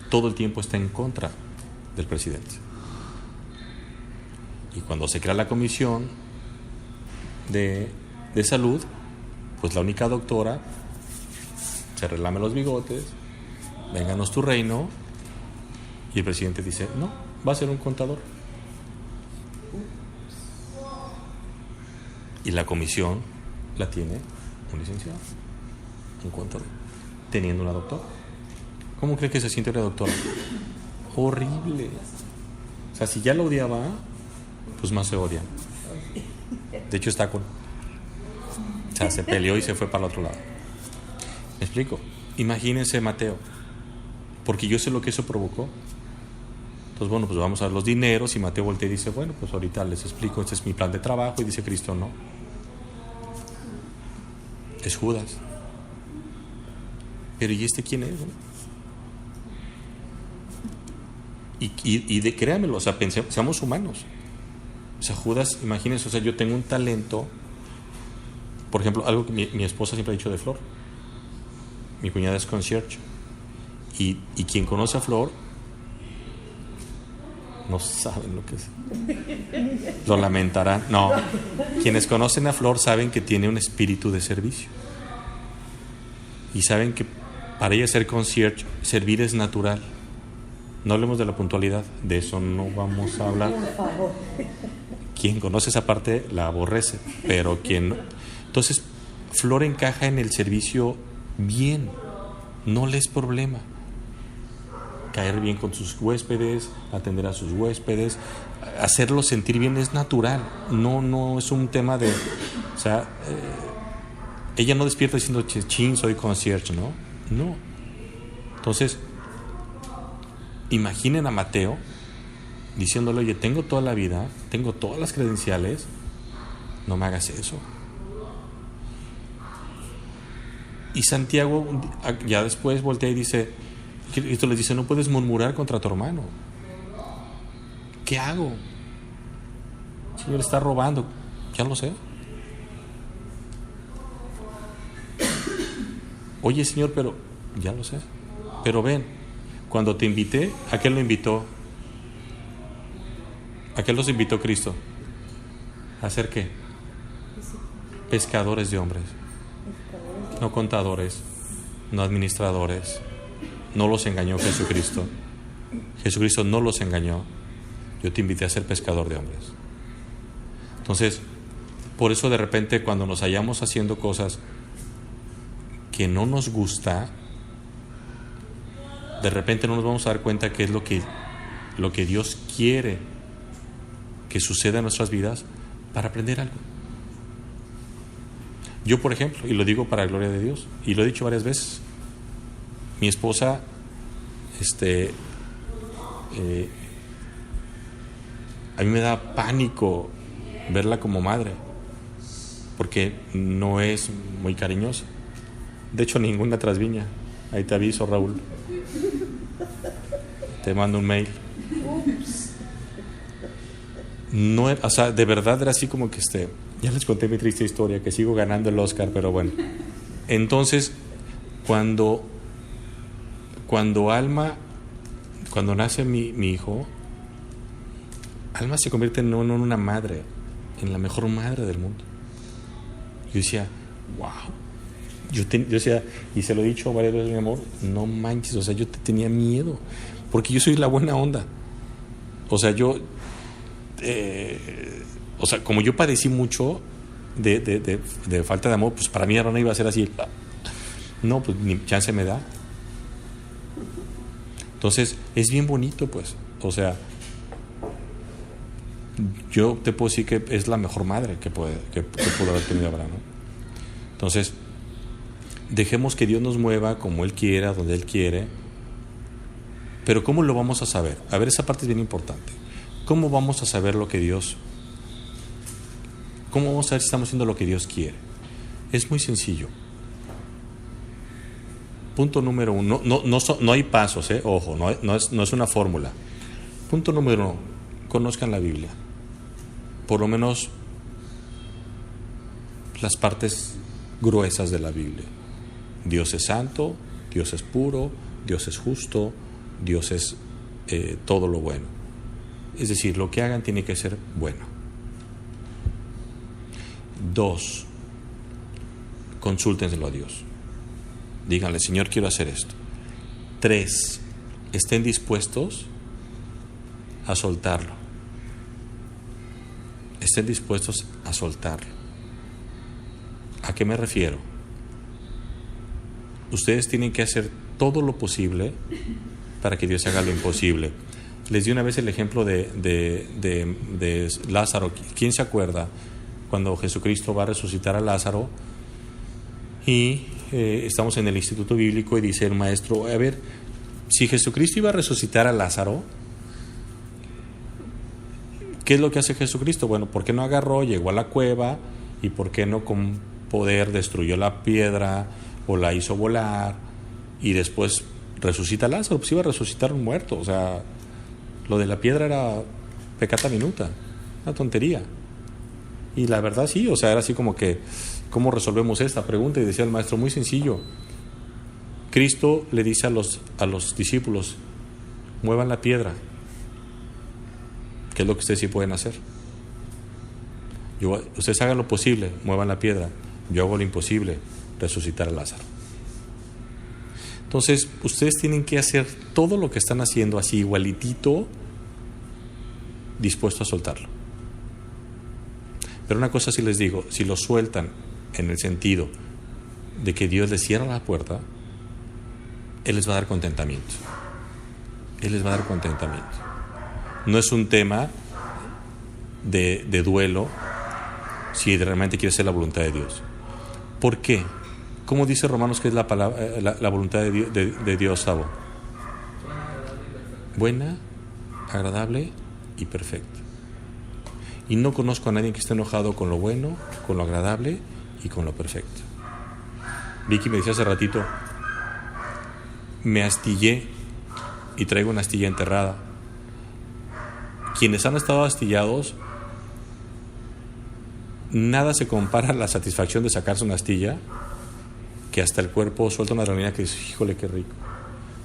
todo el tiempo está en contra del presidente. Y cuando se crea la comisión de salud, pues la única doctora se relame los bigotes, vénganos tu reino, y el presidente dice, no, va a ser un contador. Y la comisión la tiene un licenciado, un contador, teniendo una doctora. ¿Cómo cree que se siente la doctora? Horrible. O sea, si ya lo odiaba, pues más se odian. De hecho está o sea, se peleó y se fue para el otro lado. ¿Me explico? Imagínense Mateo, porque yo sé lo que eso provocó. Entonces, bueno, pues vamos a ver los dineros, y Mateo voltea y dice, bueno, pues ahorita les explico, este es mi plan de trabajo, y dice Cristo, no. Es Judas. Pero ¿y este quién es? Y créanmelo, o sea, seamos humanos. O sea, Judas, imagínense, o sea, yo tengo un talento. Por ejemplo, algo que mi esposa siempre ha dicho de Flor. Mi cuñada es concierge. Y quien conoce a Flor no saben lo que es. Lo lamentarán. No. Quienes conocen a Flor saben que tiene un espíritu de servicio. Y saben que para ella ser concierge, servir es natural. No hablemos de la puntualidad, de eso no vamos a hablar. Por favor. Quien conoce esa parte la aborrece, pero quien no. Entonces, Flor encaja en el servicio bien, no le es problema. Caer bien con sus huéspedes, atender a sus huéspedes, hacerlos sentir bien es natural. No es un tema de... O sea, ella no despierta diciendo, chin, soy concierge, ¿no? No. Entonces, imaginen a Mateo diciéndole, oye, tengo toda la vida, tengo todas las credenciales, no me hagas eso. Y Santiago ya después voltea y dice, Cristo les dice, no puedes murmurar contra tu hermano. ¿Qué hago? El Señor está robando. Ya lo sé. Oye, Señor, pero ya lo sé. Pero ven, cuando te invité, ¿a qué lo invitó? ¿A qué los invitó Cristo? ¿A hacer qué? Pescadores de hombres, no contadores, no administradores. No los engañó Jesucristo. Jesucristo no los engañó. Yo te invité a ser pescador de hombres. Entonces, por eso de repente cuando nos hallamos haciendo cosas que no nos gusta, de repente no nos vamos a dar cuenta que es lo que Dios quiere que suceda en nuestras vidas para aprender algo. Yo, por ejemplo, y lo digo para la gloria de Dios, y lo he dicho varias veces, mi esposa, a mí me da pánico verla como madre, porque no es muy cariñosa. De hecho, ninguna trasviña. Ahí te aviso, Raúl. Te mando un mail. No, o sea, de verdad era así como que ya les conté mi triste historia, que sigo ganando el Oscar, pero bueno. Entonces, cuando nace mi hijo, Alma se convierte no en una madre, en la mejor madre del mundo. Yo decía, wow. Yo decía, y se lo he dicho varias veces, mi amor, no manches, o sea, yo te tenía miedo, porque yo soy la buena onda. O sea, como yo padecí mucho de falta de amor, pues para mí ahora no iba a ser así. No, pues ni chance me da. Entonces, es bien bonito, pues. O sea, yo te puedo decir que es la mejor madre que pudo haber tenido Abraham, ¿no? Entonces, dejemos que Dios nos mueva como Él quiera, donde Él quiere. Pero ¿cómo lo vamos a saber? A ver, esa parte es bien importante. ¿Cómo vamos a saber lo que Dios? ¿Cómo vamos a saber si estamos haciendo lo que Dios quiere? Es muy sencillo. Punto número 1. No hay pasos, ojo, no es una fórmula. Punto número 1. Conozcan la Biblia. Por lo menos las partes gruesas de la Biblia. Dios es santo, Dios es puro, Dios es justo, Dios es todo lo bueno. Es decir, lo que hagan tiene que ser bueno. 2. Consúltenselo a Dios. Díganle, Señor, quiero hacer esto. 3. Estén dispuestos a soltarlo. Estén dispuestos a soltarlo. ¿A qué me refiero? Ustedes tienen que hacer todo lo posible para que Dios haga lo imposible. Les di una vez el ejemplo de Lázaro. ¿Quién se acuerda cuando Jesucristo va a resucitar a Lázaro? Y estamos en el instituto bíblico y dice el maestro, a ver, si Jesucristo iba a resucitar a Lázaro, ¿qué es lo que hace Jesucristo? Bueno, ¿por qué no agarró, llegó a la cueva y por qué no con poder destruyó la piedra o la hizo volar y después resucita a Lázaro? Pues iba a resucitar un muerto. O sea, lo de la piedra era peccata minuta, una tontería. Y la verdad sí, o sea, era así como que, ¿cómo resolvemos esta pregunta? Y decía el maestro, muy sencillo. Cristo le dice a los discípulos, muevan la piedra. ¿Qué es lo que ustedes sí pueden hacer? Ustedes hagan lo posible, muevan la piedra. Yo hago lo imposible, resucitar a Lázaro. Entonces, ustedes tienen que hacer todo lo que están haciendo así igualitito, dispuesto a soltarlo. Pero una cosa sí les digo, si lo sueltan en el sentido de que Dios les cierra la puerta, Él les va a dar contentamiento. Él les va a dar contentamiento. No es un tema de duelo si realmente quiere ser la voluntad de Dios. ¿Por qué? ¿Cómo dice Romanos que es la voluntad de Dios, Sabo? Buena, agradable y perfecta. Y no conozco a nadie que esté enojado con lo bueno, con lo agradable y con lo perfecto. Vicky me decía hace ratito, me astillé y traigo una astilla enterrada. Quienes han estado astillados nada se compara a la satisfacción de sacarse una astilla, que hasta el cuerpo suelta una adrenalina que dices, híjole, qué rico.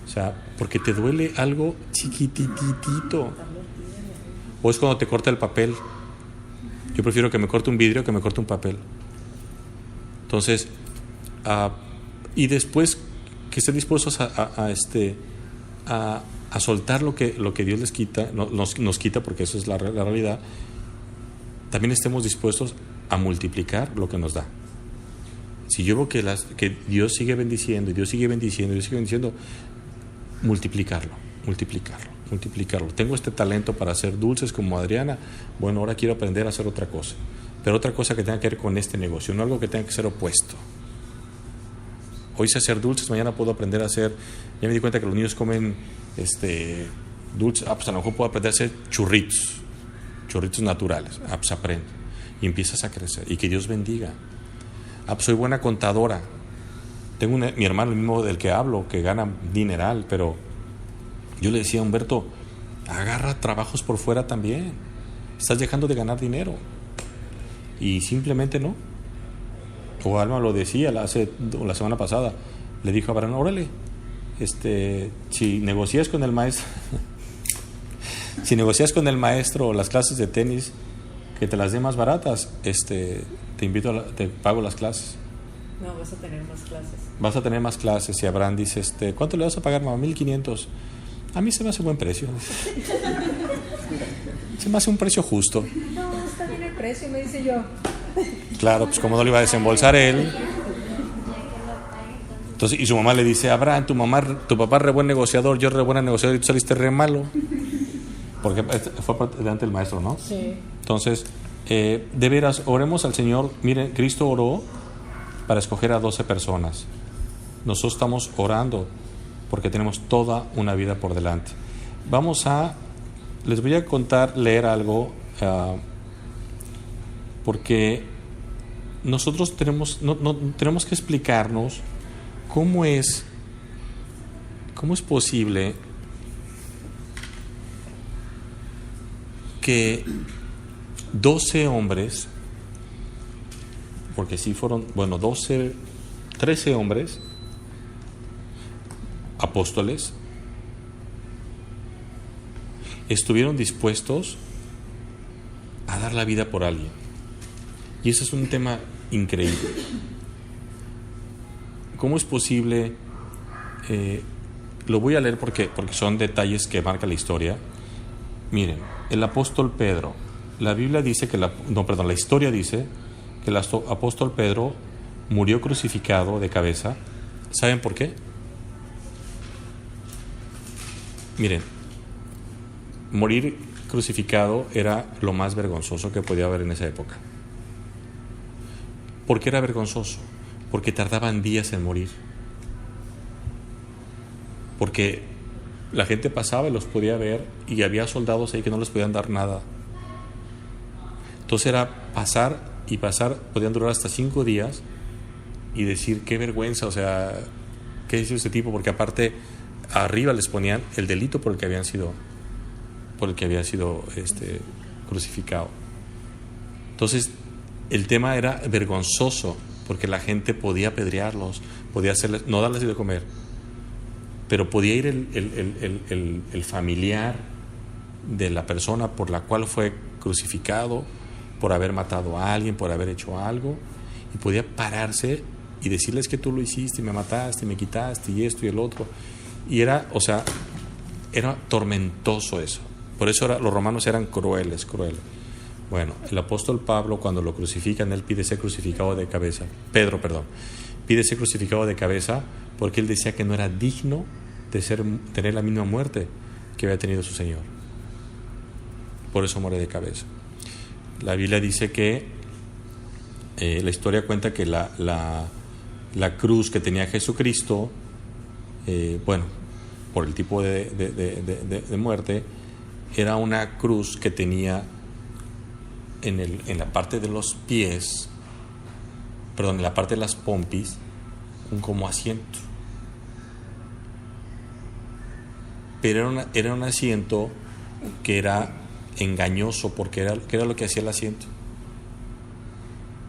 O sea, porque te duele algo chiquititito. O es cuando te corta el papel. Yo prefiero que me corte un vidrio que me corte un papel. Entonces, y después que estén dispuestos a soltar lo que Dios les quita, nos quita, porque eso es la realidad, también estemos dispuestos a multiplicar lo que nos da. Si yo veo que Dios sigue bendiciendo, y Dios sigue bendiciendo, y Dios sigue bendiciendo, multiplicarlo. Tengo este talento para hacer dulces como Adriana, bueno, ahora quiero aprender a hacer otra cosa, pero otra cosa que tenga que ver con este negocio, no algo que tenga que ser opuesto. Hoy sé hacer dulces, mañana puedo aprender a hacer, ya me di cuenta que los niños comen dulces, pues a lo mejor puedo aprender a hacer churritos naturales, pues aprende, y empiezas a crecer, y que Dios bendiga. Pues soy buena contadora, tengo mi hermano, el mismo del que hablo, que gana dineral, pero yo le decía a Humberto, agarra trabajos por fuera también, estás dejando de ganar dinero, y simplemente no. O Alma lo decía la semana pasada, le dijo a Abraham, órale, si negocias con el maestro las clases de tenis, que te las dé más baratas, te pago las clases. No, vas a tener más clases. Vas a tener más clases. Y Abraham dice, ¿cuánto le vas a pagar, mamá? 1,500. A mí se me hace buen precio. Se me hace un precio justo. No, está bien el precio, me dice yo. Claro, pues como no lo iba a desembolsar él. Entonces, y su mamá le dice, Abraham, tu papá es re buen negociador, yo re buena negociador, y tú saliste re malo. Porque fue delante del maestro, ¿no? Sí. Entonces, de veras, oremos al Señor. Miren, Cristo oró para escoger a 12 personas. Nosotros estamos orando porque tenemos toda una vida por delante. Les voy a leer algo, porque nosotros tenemos que explicarnos cómo es posible que 12 hombres, porque sí fueron, 13 hombres, apóstoles, estuvieron dispuestos a dar la vida por alguien. Y ese es un tema increíble. ¿Cómo es posible? Lo voy a leer porque son detalles que marca la historia. Miren, el apóstol Pedro, la Biblia dice la historia dice que el apóstol Pedro murió crucificado de cabeza. ¿Saben por qué? Miren, morir crucificado era lo más vergonzoso que podía haber en esa época. ¿Por qué era vergonzoso? Porque tardaban días en morir. Porque la gente pasaba y los podía ver, y había soldados ahí que no les podían dar nada. Entonces era pasar, podían durar hasta 5 días, y decir, qué vergüenza, o sea, ¿qué hizo este tipo? Porque aparte, arriba les ponían el delito por el que había sido crucificado. Entonces, el tema era vergonzoso, porque la gente podía apedrearlos, podía hacerles, no darles de comer, pero podía ir el familiar de la persona por la cual fue crucificado, por haber matado a alguien, por haber hecho algo, y podía pararse y decirles que tú lo hiciste, y me mataste, y me quitaste, y esto y el otro. Y era tormentoso eso. Por eso los romanos eran crueles. Bueno, el apóstol Pablo, cuando lo crucifican, él pide ser crucificado de cabeza. Pedro, pide ser crucificado de cabeza, porque él decía que no era digno de tener la misma muerte que había tenido su Señor. Por eso muere de cabeza. La Biblia dice que la historia cuenta que la cruz que tenía Jesucristo, por el tipo de muerte, era una cruz que tenía en la parte de los pies, en la parte de las pompis, un como asiento. Pero era un asiento que era engañoso, porque ¿qué era lo que hacía el asiento?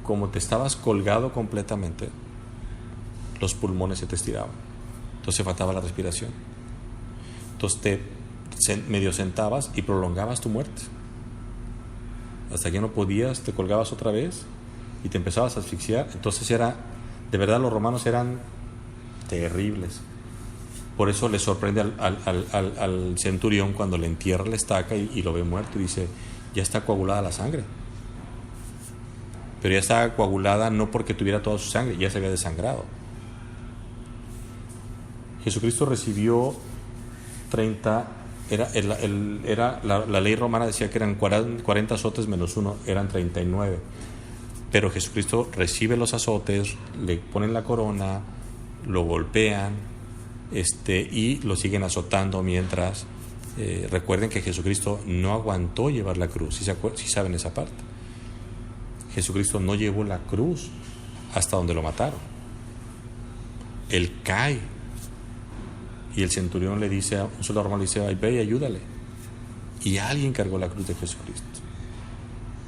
como te estabas colgado completamente, los pulmones se te estiraban. Entonces faltaba la respiración. Entonces te medio sentabas y prolongabas tu muerte. Hasta que no podías, te colgabas otra vez y te empezabas a asfixiar. Entonces de verdad los romanos eran terribles. Por eso le sorprende al centurión cuando le entierra la estaca y lo ve muerto y dice, ya está coagulada la sangre. Pero ya estaba coagulada no porque tuviera toda su sangre, ya se había desangrado. Jesucristo recibió 30, la ley romana decía que eran 40 azotes menos 1, eran 39. Pero Jesucristo recibe los azotes, le ponen la corona, lo golpean, y lo siguen azotando mientras. Recuerden que Jesucristo no aguantó llevar la cruz, si saben esa parte. Jesucristo no llevó la cruz hasta donde lo mataron. Él cae y el centurión le dice, un soldado romano le dice, ay, ve y ayúdale. Y alguien cargó la cruz de Jesucristo.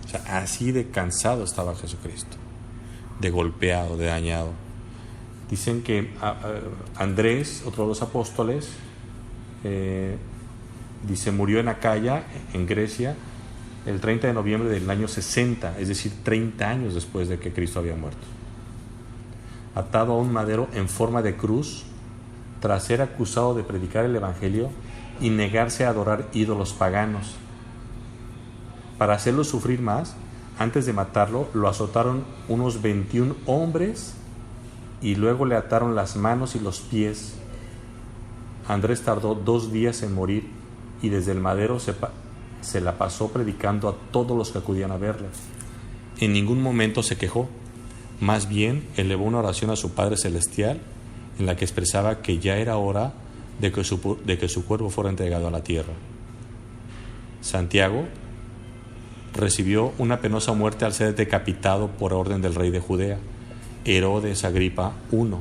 O sea, así de cansado estaba Jesucristo, de golpeado, de dañado. Dicen que Andrés, otro de los apóstoles, dice, murió en Acaya, en Grecia, el 30 de noviembre del año 60, es decir, 30 años después de que Cristo había muerto. Atado a un madero en forma de cruz, tras ser acusado de predicar el Evangelio y negarse a adorar ídolos paganos. Para hacerlo sufrir más, antes de matarlo, lo azotaron unos 21 hombres y luego le ataron las manos y los pies. Andrés tardó 2 días en morir y desde el madero se la pasó predicando a todos los que acudían a verle. En ningún momento se quejó, más bien elevó una oración a su Padre Celestial en la que expresaba que ya era hora de que su cuerpo fuera entregado a la tierra. Santiago recibió una penosa muerte al ser decapitado por orden del rey de Judea, Herodes Agripa I,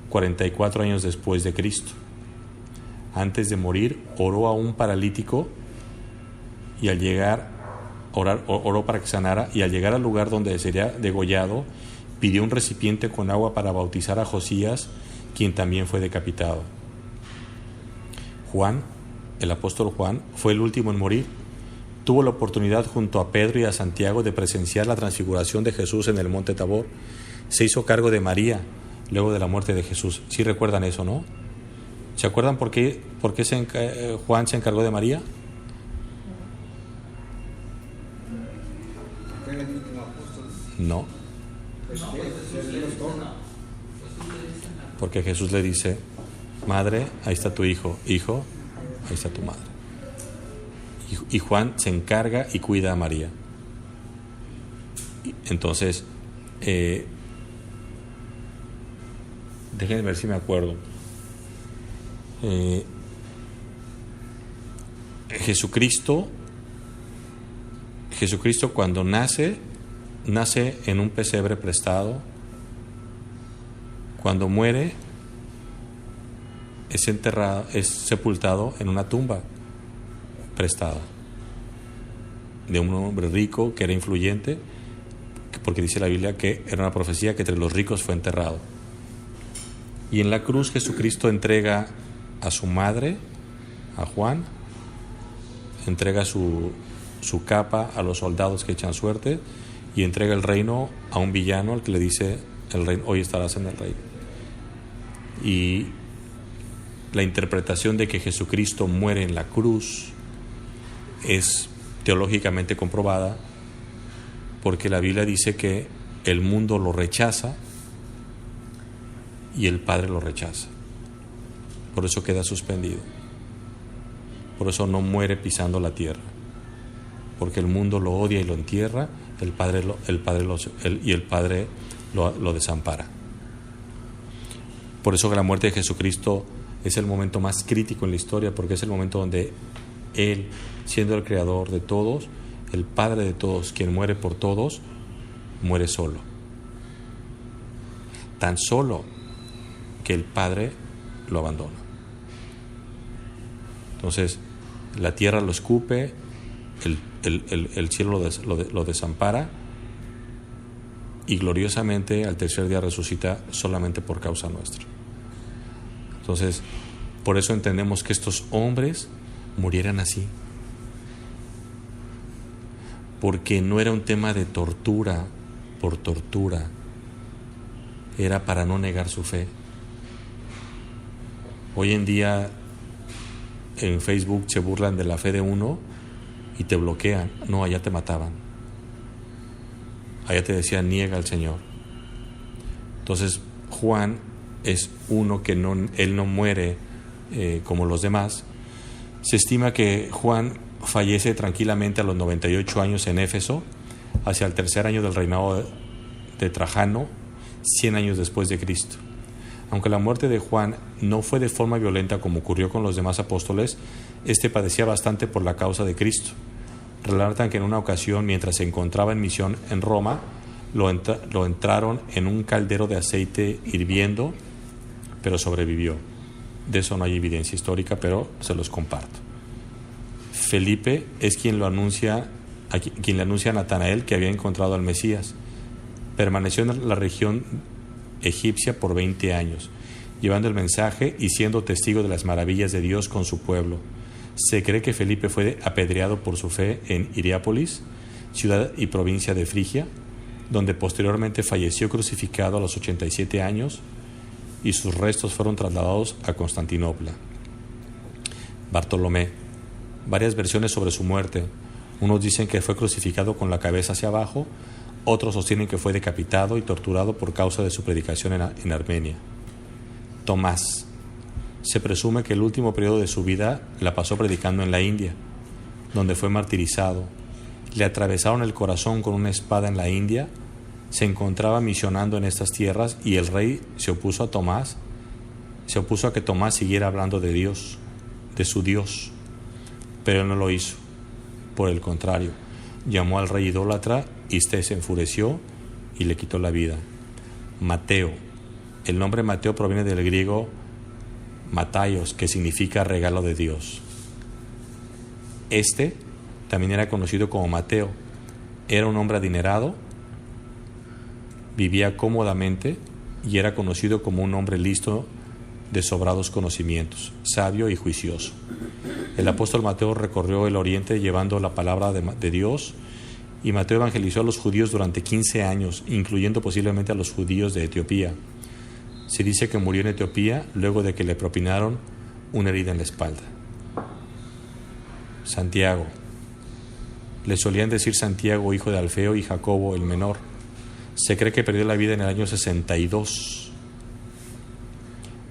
44 años después de Cristo. Antes de morir, oró a un paralítico y al llegar, oró para que sanara, y al llegar al lugar donde sería degollado, pidió un recipiente con agua para bautizar a Josías, quien también fue decapitado. Juan, el apóstol Juan, fue el último en morir. Tuvo la oportunidad junto a Pedro y a Santiago de presenciar la transfiguración de Jesús en el monte Tabor. Se hizo cargo de María luego de la muerte de Jesús. ¿Sí recuerdan eso, no? ¿Se acuerdan por qué Juan se encargó de María? ¿Era el último apóstol? No, porque Jesús le dice, madre, ahí está tu hijo, hijo, ahí está tu madre. Y Juan se encarga y cuida a María. Entonces, déjenme ver si me acuerdo. Jesucristo cuando nace en un pesebre prestado. Cuando muere, es sepultado en una tumba prestada de un hombre rico que era influyente, porque dice la Biblia que era una profecía que entre los ricos fue enterrado. Y en la cruz Jesucristo entrega a su madre, a Juan, entrega su capa a los soldados que echan suerte y entrega el reino a un villano al que le dice, el reino, hoy estarás en el reino. Y la interpretación de que Jesucristo muere en la cruz es teológicamente comprobada, porque la Biblia dice que el mundo lo rechaza y el Padre lo rechaza. Por eso queda suspendido. Por eso no muere pisando la tierra, porque el mundo lo odia y lo entierra, el Padre lo desampara. Por eso que la muerte de Jesucristo es el momento más crítico en la historia, porque es el momento donde Él, siendo el creador de todos, el Padre de todos, quien muere por todos, muere solo. Tan solo que el Padre lo abandona. Entonces, la tierra lo escupe, el cielo lo desampara, y gloriosamente al tercer día resucita solamente por causa nuestra. Entonces, por eso entendemos que estos hombres murieran así, porque no era un tema de tortura por tortura, era para no negar su fe. Hoy en día en Facebook se burlan de la fe de uno y te bloquean. No, allá te mataban, allá te decían niega al Señor. Entonces Juan es uno que él no muere como los demás. Se estima que Juan fallece tranquilamente a los 98 años en Éfeso, hacia el tercer año del reinado de Trajano, 100 años después de Cristo. Aunque la muerte de Juan no fue de forma violenta como ocurrió con los demás apóstoles, este padecía bastante por la causa de Cristo. Relatan que en una ocasión, mientras se encontraba en misión en Roma, lo entraron en un caldero de aceite hirviendo, pero sobrevivió. De eso no hay evidencia histórica, pero se los comparto. Felipe es quien le anuncia a Natanael que había encontrado al Mesías. Permaneció en la región egipcia por 20 años, llevando el mensaje y siendo testigo de las maravillas de Dios con su pueblo. Se cree que Felipe fue apedreado por su fe en Hierápolis, ciudad y provincia de Frigia, donde posteriormente falleció crucificado a los 87 años y sus restos fueron trasladados a Constantinopla. Bartolomé. Varias versiones sobre su muerte. Unos dicen que fue crucificado con la cabeza hacia abajo, otros sostienen que fue decapitado y torturado por causa de su predicación en Armenia. Tomás. Se presume que el último periodo de su vida la pasó predicando en la India, donde fue martirizado. Le atravesaron el corazón con una espada en la India. Se encontraba misionando en estas tierras y el rey se opuso a que Tomás siguiera hablando de Dios, de su Dios, pero él no lo hizo. Por el contrario, llamó al rey idólatra y éste se enfureció y le quitó la vida. Mateo. El nombre Mateo proviene del griego Mataios, que significa regalo de Dios. Este también era conocido como Mateo. Era un hombre adinerado, vivía cómodamente y era conocido como un hombre listo de sobrados conocimientos, sabio y juicioso. El apóstol Mateo recorrió el oriente llevando la palabra de Dios, y Mateo evangelizó a los judíos durante 15 años, incluyendo posiblemente a los judíos de Etiopía. Se dice que murió en Etiopía luego de que le propinaron una herida en la espalda. Santiago. Le solían decir Santiago, hijo de Alfeo, y Jacobo, el menor. Se cree que perdió la vida en el año 62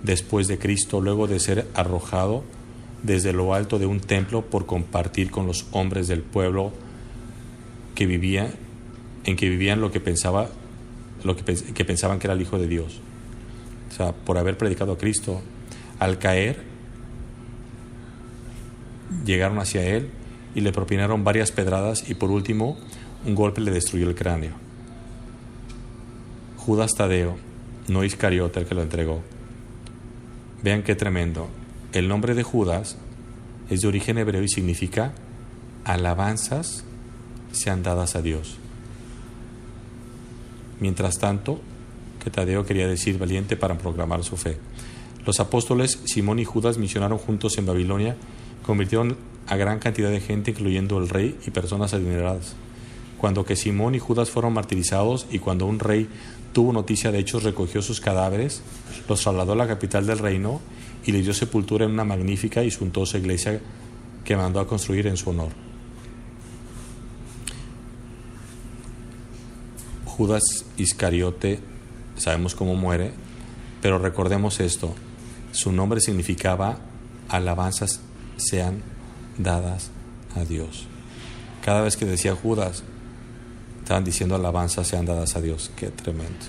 después de Cristo, luego de ser arrojado desde lo alto de un templo por compartir con los hombres del pueblo que vivían lo que pensaban que era el Hijo de Dios. O sea, por haber predicado a Cristo. Al caer, llegaron hacia él y le propinaron varias pedradas y por último un golpe le destruyó el cráneo. Judas Tadeo, no Iscariote el que lo entregó. Vean qué tremendo. El nombre de Judas es de origen hebreo y significa alabanzas sean dadas a Dios. Mientras tanto, que Tadeo quería decir valiente para proclamar su fe. Los apóstoles Simón y Judas misionaron juntos en Babilonia, convirtieron a gran cantidad de gente, incluyendo el rey y personas adineradas. Cuando que Simón y Judas fueron martirizados y cuando un rey tuvo noticia de hechos, recogió sus cadáveres, los trasladó a la capital del reino y les dio sepultura en una magnífica y suntuosa iglesia que mandó a construir en su honor. Judas Iscariote, sabemos cómo muere, pero recordemos esto: su nombre significaba alabanzas sean dadas a Dios. Cada vez que decía Judas, estaban diciendo alabanzas sean dadas a Dios. Qué tremendo.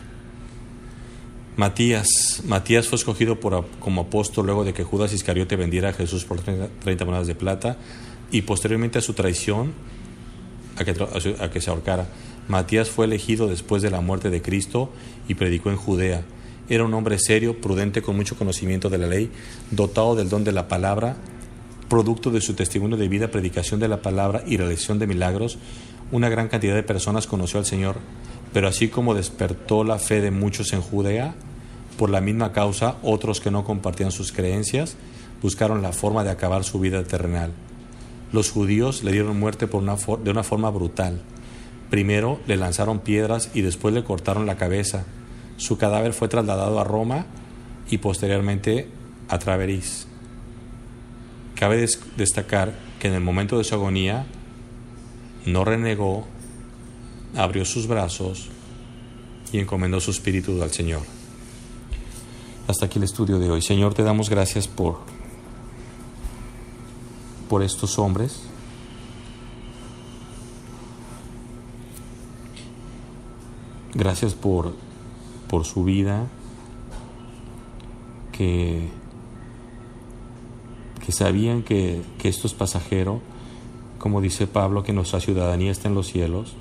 Matías fue escogido como apóstol luego de que Judas Iscariote vendiera a Jesús por 30 monedas de plata y posteriormente a su traición, a que se ahorcara. Matías fue elegido después de la muerte de Cristo y predicó en Judea. Era un hombre serio, prudente, con mucho conocimiento de la ley, dotado del don de la palabra, producto de su testimonio de vida, predicación de la palabra y realización de milagros. Una gran cantidad de personas conoció al Señor. Pero así como despertó la fe de muchos en Judea, por la misma causa, otros que no compartían sus creencias buscaron la forma de acabar su vida terrenal. Los judíos le dieron muerte de una forma brutal. Primero le lanzaron piedras y después le cortaron la cabeza. Su cadáver fue trasladado a Roma y posteriormente a Traveris. Cabe destacar que en el momento de su agonía no renegó, abrió sus brazos y encomendó su espíritu al Señor. Hasta aquí el estudio de hoy. Señor, te damos gracias por estos hombres. Gracias por su vida, que sabían que esto es pasajero, como dice Pablo, que nuestra ciudadanía está en los cielos.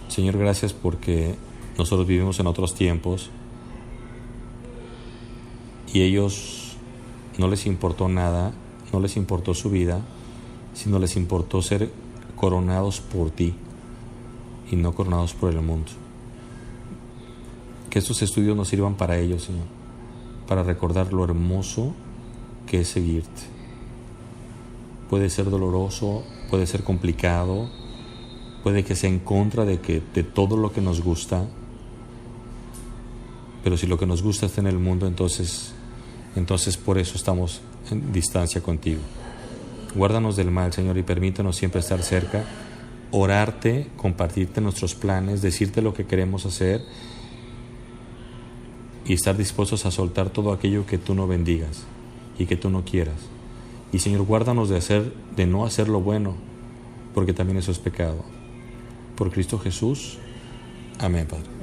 Señor, gracias porque nosotros vivimos en otros tiempos y ellos no les importó nada, no les importó su vida, sino les importó ser coronados por ti y no coronados por el mundo. Que estos estudios nos sirvan para ellos, Señor, para recordar lo hermoso que es seguirte. Puede ser doloroso, puede ser complicado, puede que sea en contra de todo lo que nos gusta, pero si lo que nos gusta está en el mundo, entonces por eso estamos en distancia contigo. Guárdanos del mal, Señor, y permítanos siempre estar cerca, orarte, compartirte nuestros planes, decirte lo que queremos hacer y estar dispuestos a soltar todo aquello que tú no bendigas y que tú no quieras. Y Señor, guárdanos de no hacer lo bueno, porque también eso es pecado. Por Cristo Jesús. Amén, Padre.